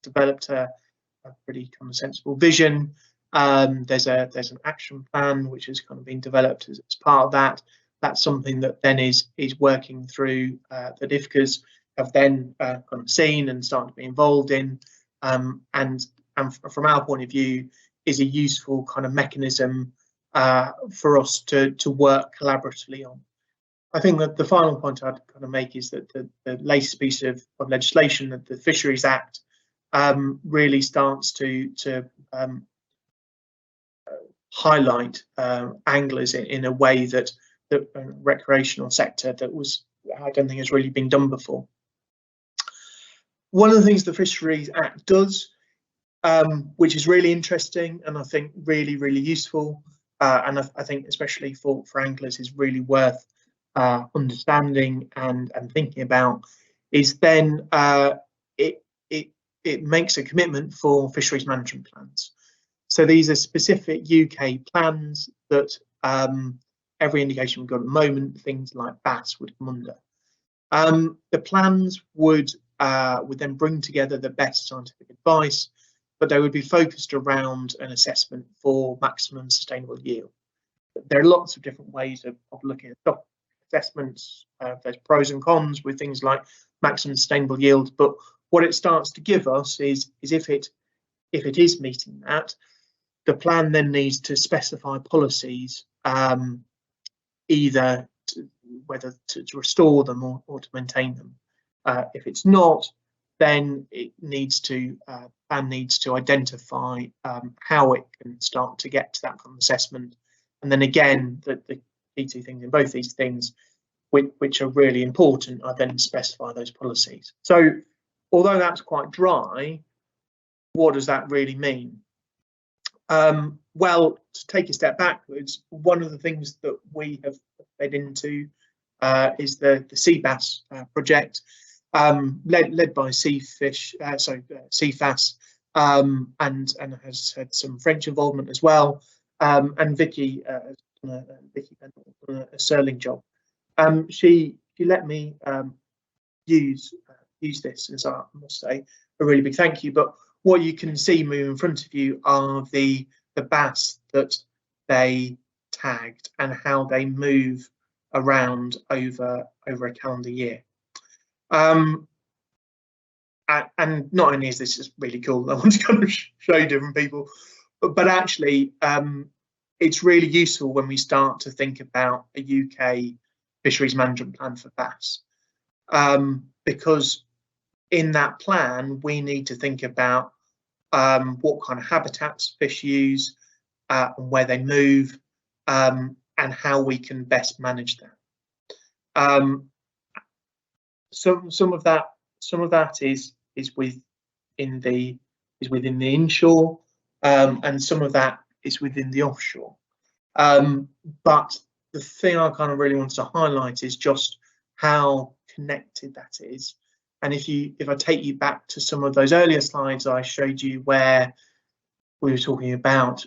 developed a pretty kind of sensible vision. There's an action plan which has kind of been developed as part of that. That's something that then is working through that IFCAs have then kind of seen and started to be involved in, and from our point of view is a useful kind of mechanism for us to work collaboratively on. I think that the final point I'd kind of make is that the latest piece of legislation, that the Fisheries Act, really starts to highlight anglers in a way that the recreational sector I don't think has really been done before. One of the things the Fisheries Act does, which is really interesting and I think really useful, and I think especially for anglers is really worth understanding and thinking about, is then it makes a commitment for fisheries management plans. So these are specific UK plans that every indication we've got at the moment, things like bass would come under. The plans would then bring together the best scientific advice, but they would be focused around an assessment for maximum sustainable yield. There are lots of different ways of looking at stock assessments. There's pros and cons with things like maximum sustainable yield, but what it starts to give us is if it is meeting that, the plan then needs to specify policies, either whether to restore them or to maintain them. If it's not, then it needs to plan needs to identify how it can start to get to that kind of assessment, and then again the key two things in both these things, which are really important, are then specify those policies. So although that's quite dry, what does that really mean? Well, to take a step backwards, one of the things that we have fed into is the sea bass project, led by CFAS, and has had some French involvement as well, and Vicky done a sterling job. She let me use this, as I must say, a really big thank you. But what you can see moving in front of you are the bass that they tagged and how they move around over a calendar year. And not only is this just really cool, I want to kind of show different people, but actually it's really useful when we start to think about a UK fisheries management plan for bass, because in that plan we need to think about what kind of habitats fish use, and where they move, and how we can best manage that. Some of that is within the inshore, and some of that is within the offshore. But the thing I kind of really want to highlight is just how connected that is. And if I take you back to some of those earlier slides I showed you where we were talking about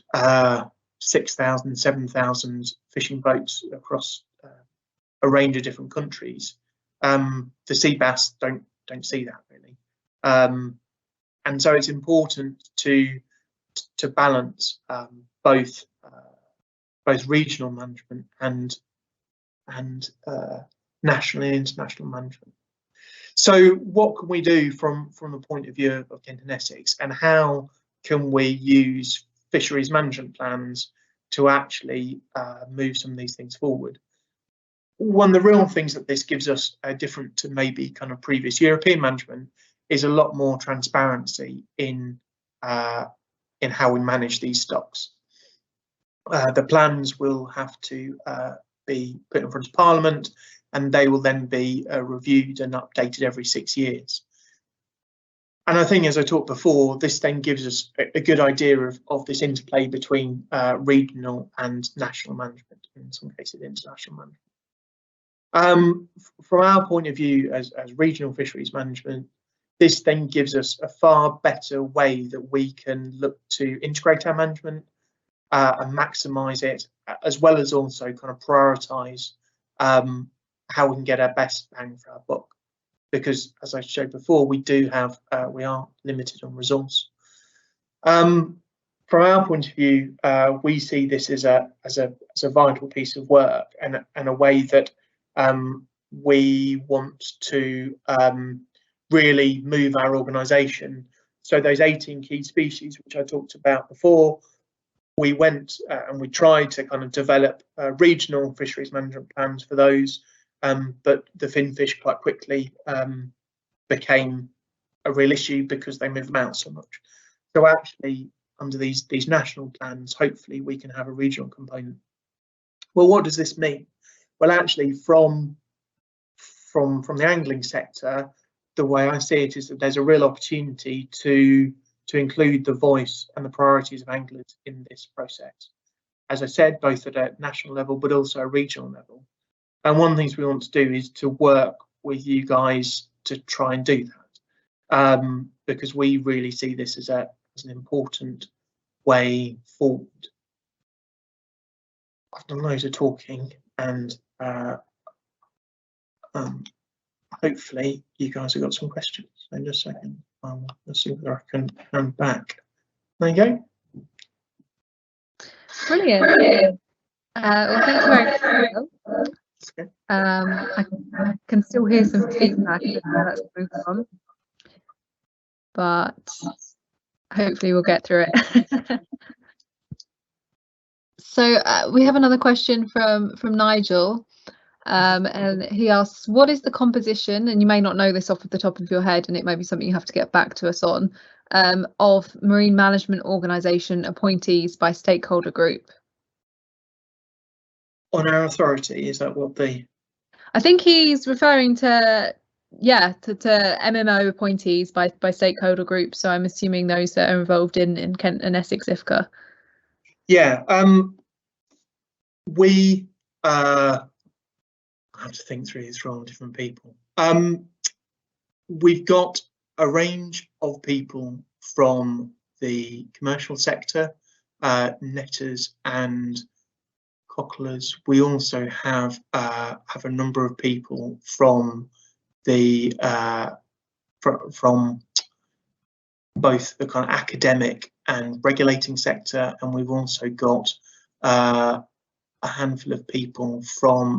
6,000, 7,000 fishing boats across a range of different countries, the sea bass don't see that really, and so it's important to balance both regional management and national and international management. So what can we do from the point of view of Kent and Essex, and how can we use fisheries management plans to actually move some of these things forward? One of the real things that this gives us, different to maybe kind of previous European management, is a lot more transparency in how we manage these stocks. The plans will have to be put in front of Parliament, and they will then be reviewed and updated every 6 years. And I think, as I talked before, this then gives us a good idea of this interplay between regional and national management, in some cases international management. From our point of view as regional fisheries management, this then gives us a far better way that we can look to integrate our management and maximise it, as well as also kind of prioritise how we can get our best bang for our buck. Because, as I showed before, we are limited on resource. From our point of view, we see this as a vital piece of work and a way that we want to really move our organisation. So those 18 key species, which I talked about before, we went and we tried to kind of develop regional fisheries management plans for those, but the finfish quite quickly became a real issue because they moved them out so much. So actually, under these national plans, hopefully we can have a regional component. Well, what does this mean? Well, actually, from the angling sector, the way I see it is that there's a real opportunity to include the voice and the priorities of anglers in this process. As I said, both at a national level, but also a regional level. And one of the things we want to do is to work with you guys to try and do that, because we really see this as an important way forward. I've done loads of talking, and hopefully you guys have got some questions. In just a second, let's see whether I can hand back. There you go. Brilliant. Well, thank you very much. Okay. I can still hear some feedback that's moved on, but hopefully we'll get through it. So we have another question from Nigel, and he asks, what is the composition, and you may not know this off the top of your head, and it may be something you have to get back to us on, of marine management organisation appointees by stakeholder group? On our authority, is that what the... I think he's referring to, yeah, to MMO appointees by stakeholder groups. So I'm assuming those that are involved in Kent and Essex IFCA. Yeah, we I have to think through this for all different people. We've got a range of people from the commercial sector, netters and cocklers. We also have a number of people from the from both the kind of academic and regulating sector, and we've also got a handful of people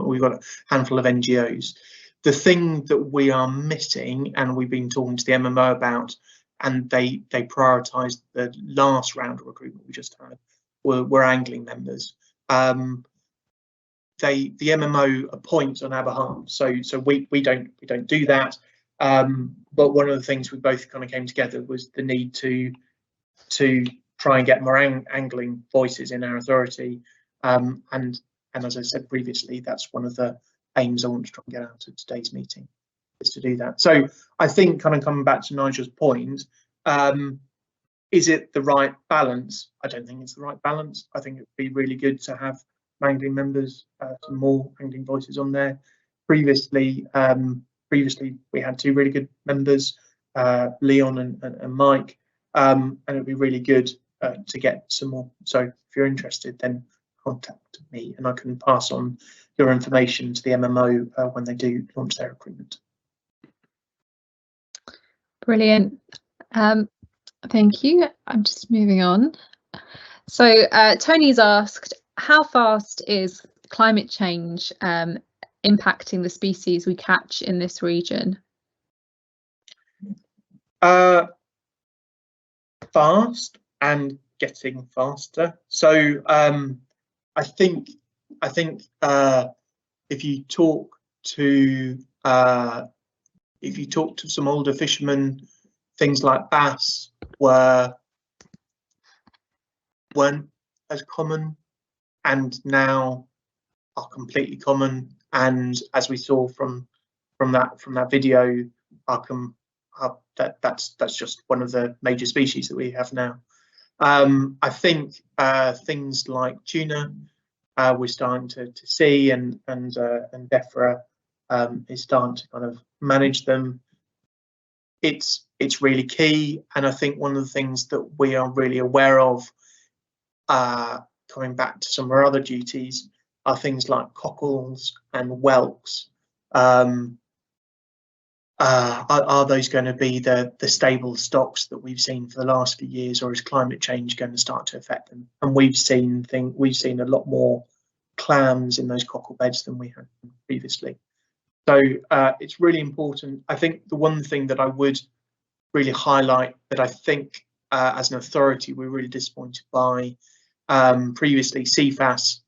we've got a handful of NGOs. The thing that we are missing, and we've been talking to the MMO about, and they prioritised the last round of recruitment we just had, were angling members. The MMO appoints on our behalf, so we don't do that. But one of the things we both kind of came together was the need to try and get more angling voices in our authority, and as I said previously, that's one of the aims I want to try and get out of today's meeting, is to do that. So I think, kind of coming back to Nigel's point, is it the right balance? I don't think it's the right balance. I think it would be really good to have angling members, some more angling voices on there. Previously we had two really good members, Leon and Mike, and it would be really good to get some more. So if you're interested, then contact me and I can pass on your information to the MMO when they do launch their recruitment. Brilliant. Thank you. I'm just moving on. So Tony's asked, how fast is climate change impacting the species we catch in this region? Fast and getting faster. So I think if you talk to some older fishermen, things like bass weren't as common, and now are completely common. And as we saw from that video, that's just one of the major species that we have now. I think things like tuna we're starting to see, and Defra is starting to kind of manage them. It's really key, and I think one of the things that we are really aware of, coming back to some of our other duties, are things like cockles and whelks. Are those going to be the stable stocks that we've seen for the last few years, or is climate change going to start to affect them? And we've seen a lot more clams in those cockle beds than we had previously. So it's really important. I think the one thing that I would really highlight, that I think as an authority we're really disappointed by, previously CFAS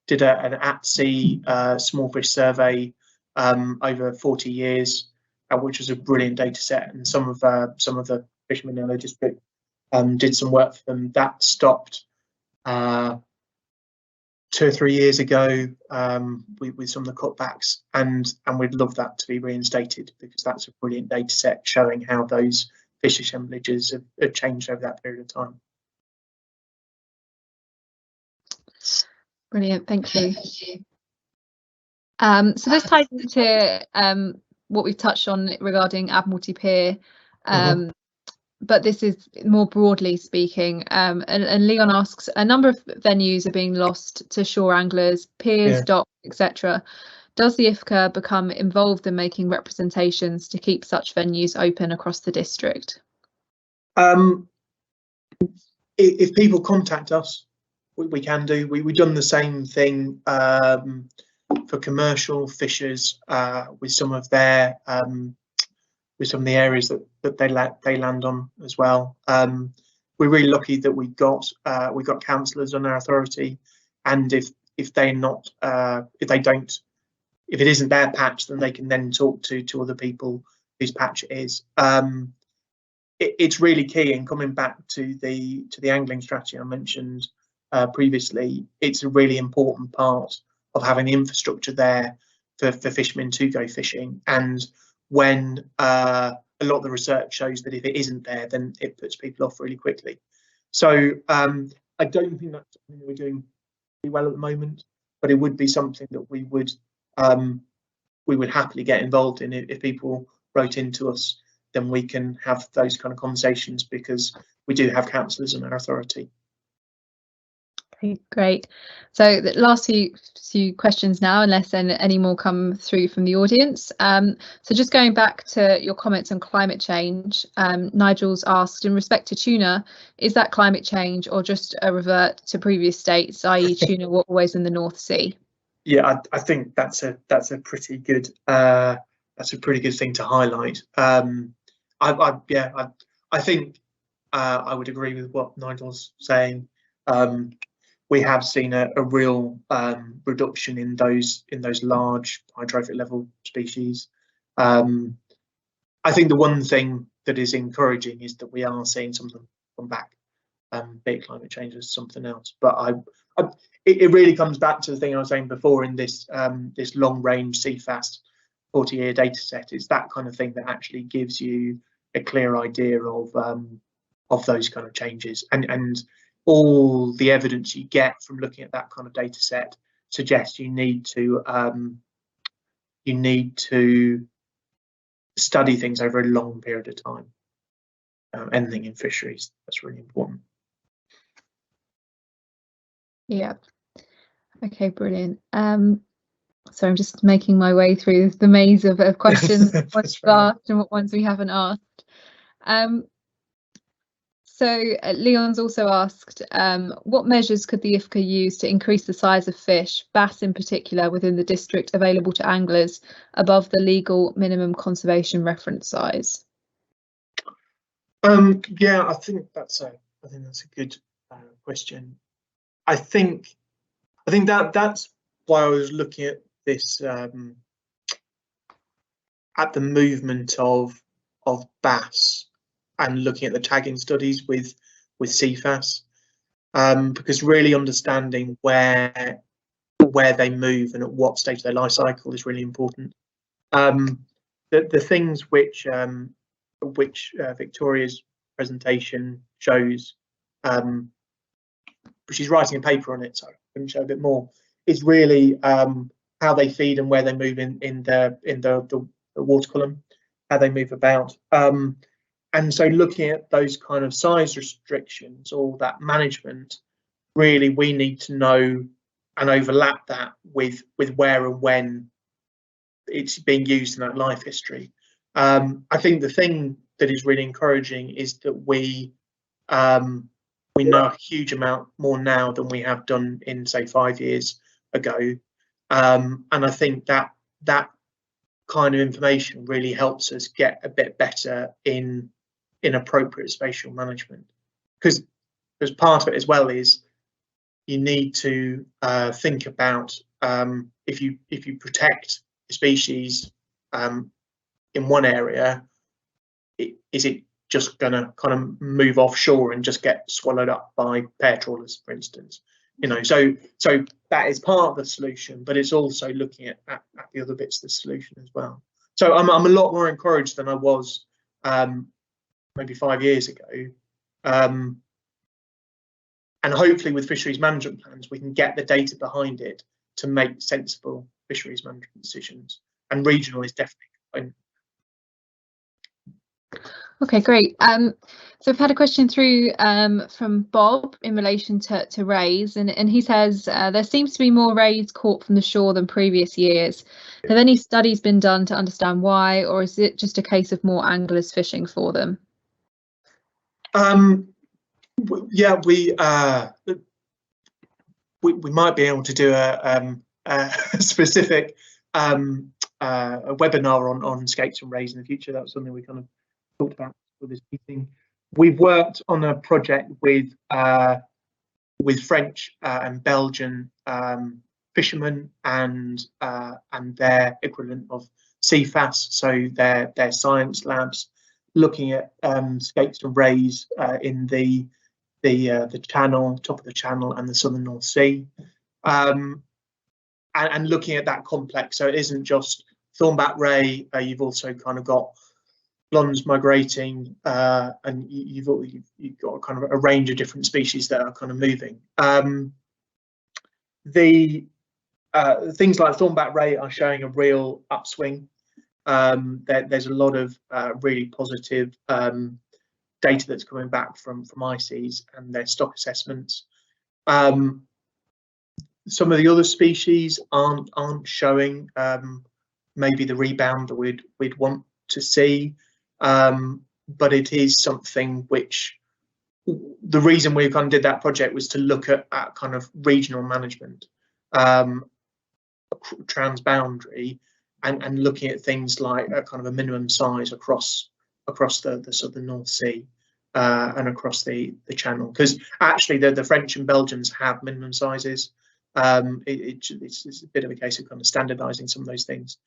did an at-sea small fish survey over 40 years, which was a brilliant data set, and some of the fishermen in the district did some work for them. That stopped 2 or 3 years ago with some of the cutbacks, and we'd love that to be reinstated, because that's a brilliant data set showing how those fish assemblages have changed over that period of time. Brilliant, thank you. So this ties into what we've touched on regarding Admiralty Pier, but this is more broadly speaking. And Leon asks, a number of venues are being lost to shore anglers, piers, docks, etc. Does the IFCA become involved in making representations to keep such venues open across the district? If people contact us, we can do. We've done the same thing for commercial fishers with some of their with some of the areas that they land on as well. We're really lucky that we've got councillors on our authority, and if it isn't their patch, then they can then talk to other people whose patch it is. It's really key. And coming back to the angling strategy I mentioned previously, it's a really important part of having the infrastructure there for fishermen to go fishing. And when a lot of the research shows that if it isn't there, then it puts people off really quickly. So I don't think that's something that we're doing pretty well at the moment, but it would be something that we would happily get involved in. If people wrote into us, then we can have those kind of conversations, because we do have councillors in our authority. Okay, great. So the last few questions now, unless any more come through from the audience. So just going back to your comments on climate change, Nigel's asked, in respect to tuna, is that climate change or just a revert to previous states, i.e. tuna were always in the North Sea? Yeah, I think that's a pretty good thing to highlight. I think I would agree with what Nigel's saying. We have seen a real reduction in those large hydrotrophic level species. I think the one thing that is encouraging is that we are seeing some of them come back. Be it climate change or something else, but it really comes back to the thing I was saying before in this this long range CFAS 40-year data set. It's that kind of thing that actually gives you a clear idea of those kind of changes, and all the evidence you get from looking at that kind of data set suggests you need to study things over a long period of time. Anything in fisheries, that's really important. Yeah. Okay, brilliant. So I'm just making my way through the maze of questions, what's asked and what ones we haven't asked. So Leon's also asked, what measures could the IFCA use to increase the size of fish, bass in particular, within the district available to anglers above the legal minimum conservation reference size? Yeah, I think that's a good question. I think that's why I was looking at this at the movement of bass and looking at the tagging studies with CFAS, because really understanding where they move and at what stage of their life cycle is really important. The things which Victoria's presentation shows, she's writing a paper on it, so I can show a bit more, is really how they feed and where they move in the water column, how they move about. And so looking at those kind of size restrictions or that management, really we need to know and overlap that with where and when it's being used in that life history. I think the thing that is really encouraging is that we know a huge amount more now than we have done in, say, 5 years ago. And I think that kind of information really helps us get a bit better in appropriate spatial management, because as part of it as well is you need to think about if you protect a species in one area, is it just going to kind of move offshore and just get swallowed up by pear trawlers, for instance? So that is part of the solution, but it's also looking at the other bits of the solution as well. So I'm a lot more encouraged than I was maybe 5 years ago. And hopefully with fisheries management plans, we can get the data behind it to make sensible fisheries management decisions. And regional is definitely a component. Okay, great. So we've had a question through from Bob in relation to rays, and he says there seems to be more rays caught from the shore than previous years. Have any studies been done to understand why, or is it just a case of more anglers fishing for them? Yeah, we might be able to do a specific a webinar on skates and rays in the future. That was something we kind of talked about for this meeting. We've worked on a project with French and Belgian fishermen and their equivalent of CFAS, so their science labs, looking at skates and rays in the channel, top of the channel, and the southern North Sea, and looking at that complex. So it isn't just thornback ray. You've also kind of got blondes migrating, and you've got kind of a range of different species that are kind of moving. The things like thornback ray are showing a real upswing. There's a lot of really positive data that's coming back from ICES and their stock assessments. Some of the other species aren't showing maybe the rebound that we'd want to see, but it is something which the reason we kind of did that project was to look at kind of regional management, transboundary, and looking at things like a kind of a minimum size across the southern North Sea and across the channel, because actually the French and Belgians have minimum sizes. It's a bit of a case of kind of standardizing some of those things.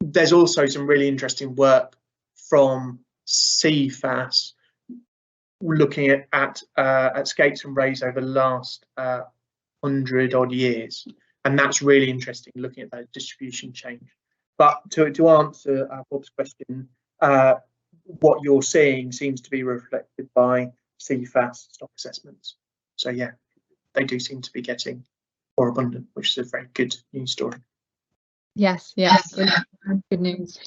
There's also some really interesting work from CFAS looking at skates and rays over the last 100 odd years, and that's really interesting, looking at that distribution change. But to answer Bob's question, what you're seeing seems to be reflected by CFAS stock assessments. So yeah, they do seem to be getting more abundant, which is a very good news story. Yes, good news.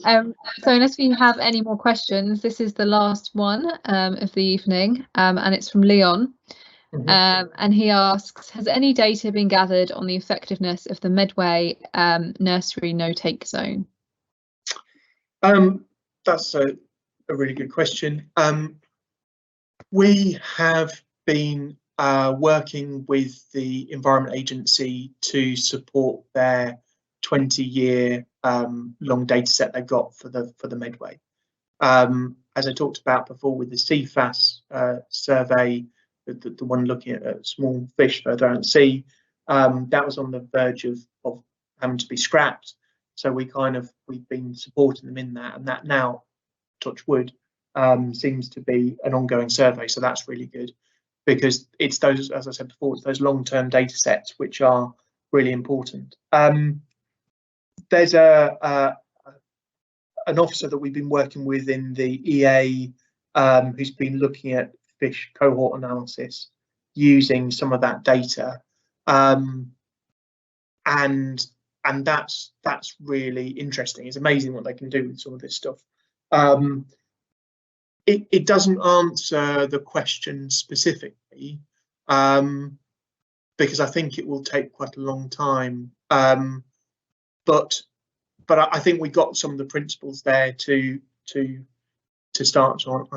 So unless we have any more questions, this is the last one of the evening, and it's from Leon. And he asks, has any data been gathered on the effectiveness of the Midway nursery no-take zone? That's a really good question. We have been working with the Environment Agency to support their 20-year long data set they've got for the Midway. As I talked about before with the CFAS survey, the one looking at small fish further out at sea, that was on the verge of having to be scrapped. So we've been supporting them in that, and that now, touch wood, seems to be an ongoing survey. So that's really good, because it's those, as I said before, it's those long-term data sets which are really important. There's an officer that we've been working with in the EA who's been looking at fish cohort analysis using some of that data, and and that's really interesting. It's amazing what they can do with some of this stuff. It doesn't answer the question specifically, because I think it will take quite a long time. But I think we got some of the principles there to start to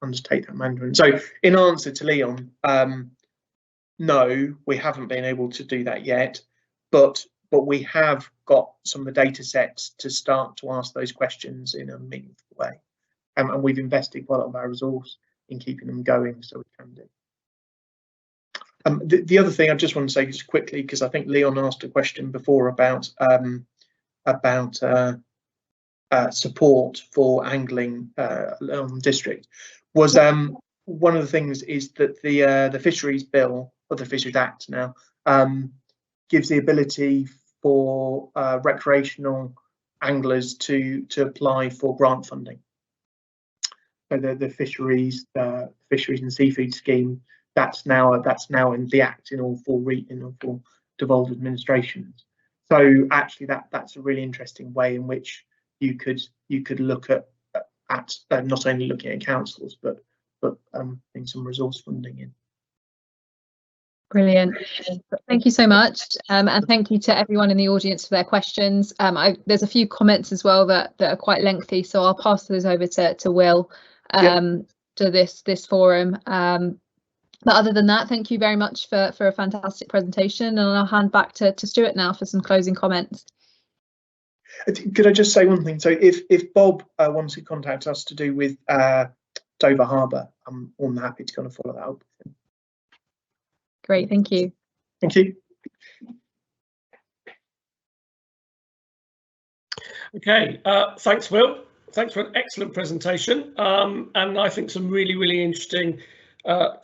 undertake that management. So in answer to Leon, no, we haven't been able to do that yet, but we have got some of the data sets to start to ask those questions in a meaningful way. And we've invested quite a lot of our resource in keeping them going, so we can do. The other thing I just want to say just quickly, because I think Leon asked a question before about support for angling on the district, was one of the things is that the Fisheries Bill, or the Fisheries Act now, gives the ability for recreational anglers to apply for grant funding. So the Fisheries and Seafood Scheme, that's now in the Act in all four devolved administrations. So actually that's a really interesting way in which you could look at not only looking at councils but putting some resource funding in. Brilliant. Thank you so much, and thank you to everyone in the audience for their questions. There's a few comments as well that are quite lengthy, so I'll pass those over to Will to this forum. But other than that, thank you very much for a fantastic presentation, and I'll hand back to Stuart now for some closing comments. Could I just say one thing? So if Bob wants to contact us to do with Dover Harbour, I'm more than happy to kind of follow that up. Great, thank you. Thank you. Okay, thanks, Will. Thanks for an excellent presentation, and I think some really interesting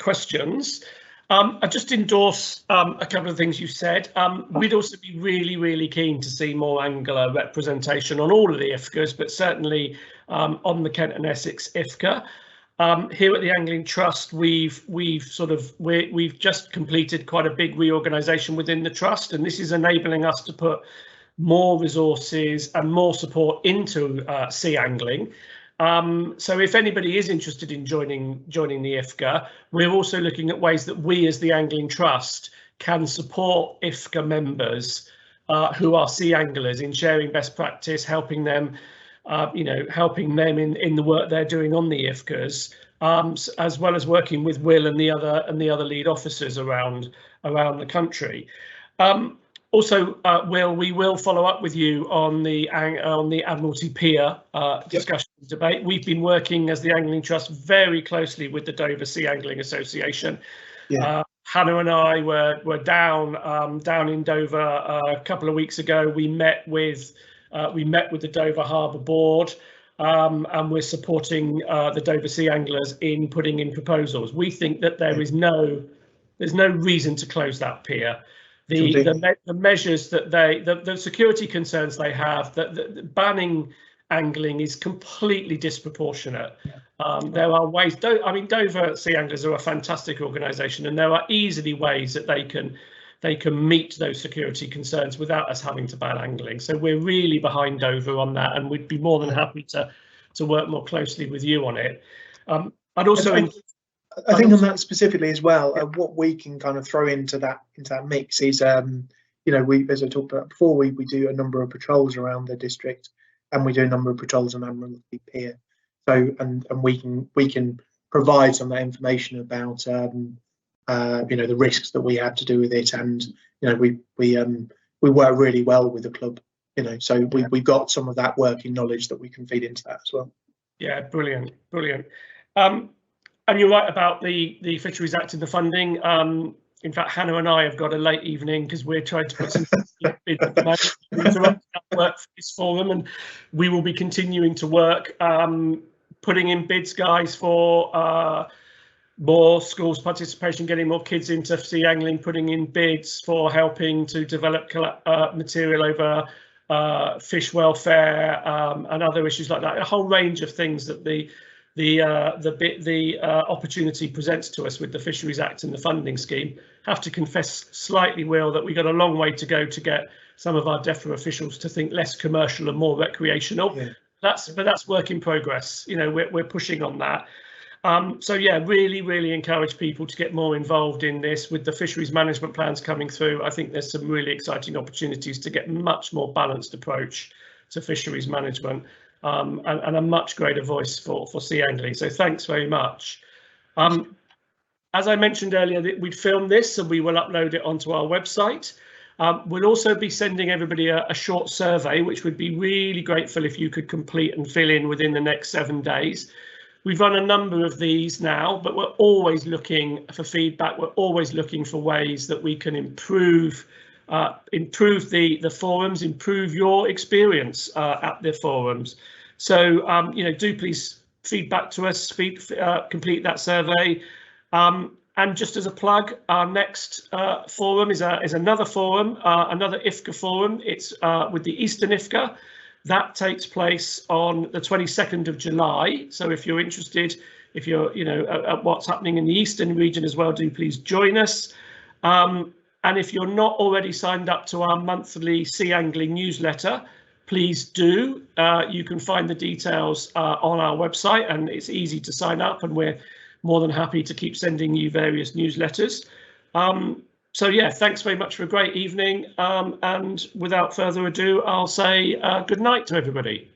questions. I just endorse a couple of things you said. We'd also be really keen to see more angler representation on all of the IFCAs, but certainly on the Kent and Essex IFCA. Here at the Angling Trust, we've just completed quite a big reorganisation within the trust, and this is enabling us to put more resources and more support into sea angling. So if anybody is interested in joining the IFCA, we're also looking at ways that we as the Angling Trust can support IFCA members who are sea anglers in sharing best practice, helping them helping them in the work they're doing on the IFCAs, as well as working with Will and the other lead officers around the country. Also, Will, we will follow up with you on the Admiralty Pier discussion debate. We've been working as the Angling Trust very closely with the Dover Sea Angling Association. Yeah. Hannah and I were down in Dover a couple of weeks ago. We met with the Dover Harbour Board, and we're supporting the Dover Sea Anglers in putting in proposals. We think that there's no reason to close that pier. The measures that the security concerns they have, that banning angling is completely disproportionate. There are ways. Dover Sea Anglers are a fantastic organisation, and there are easily ways that they can meet those security concerns without us having to ban angling. So we're really behind Dover on that, and we'd be more than happy to work more closely with you on it. I'd also. I think on that specifically as well, what we can kind of throw into that mix is, we, as I talked about before, we do a number of patrols around the district, and we do a number of patrols on Admiralty Pier. So and we can provide some of that information about the risks that we have to do with it, and we work really well with the club. So we've got some of that working knowledge that we can feed into that as well. Yeah, brilliant. And you're right about the Fisheries Act and the funding. In fact, Hannah and I have got a late evening because we're trying to put some bids at the moment to interrupt that work for this forum, and we will be continuing to work putting in bids, guys, for more schools participation, getting more kids into sea angling, putting in bids for helping to develop material over fish welfare and other issues like that. A whole range of things that the opportunity presents to us with the Fisheries Act and the funding scheme. Have to confess slightly, Will, that we got a long way to go to get some of our DEFRA officials to think less commercial and more recreational. Yeah. That's work in progress. You know, we're pushing on that. So yeah, really encourage people to get more involved in this. With the fisheries management plans coming through, I think there's some really exciting opportunities to get much more balanced approach to fisheries management, and a much greater voice for sea angling. So thanks very much. As I mentioned earlier, that we'd filmed this and we will upload it onto our website. We'll also be sending everybody a short survey, which would be really grateful if you could complete and fill in within the next 7 days. We've run a number of these now, but we're always looking for feedback. We're always looking for ways that we can improve the forums, improve your experience at the forums. So, you know, do please feedback to us, complete that survey. And just as a plug, our next forum is another forum, another IFCA forum. It's with the Eastern IFCA. That takes place on the 22nd of July. So if you're interested, if you're, you know, at what's happening in the Eastern region as well, do please join us. And if you're not already signed up to our monthly sea angling newsletter, please do. You can find the details on our website, and it's easy to sign up, and we're more than happy to keep sending you various newsletters. So yeah, thanks very much for a great evening. And without further ado, I'll say good night to everybody.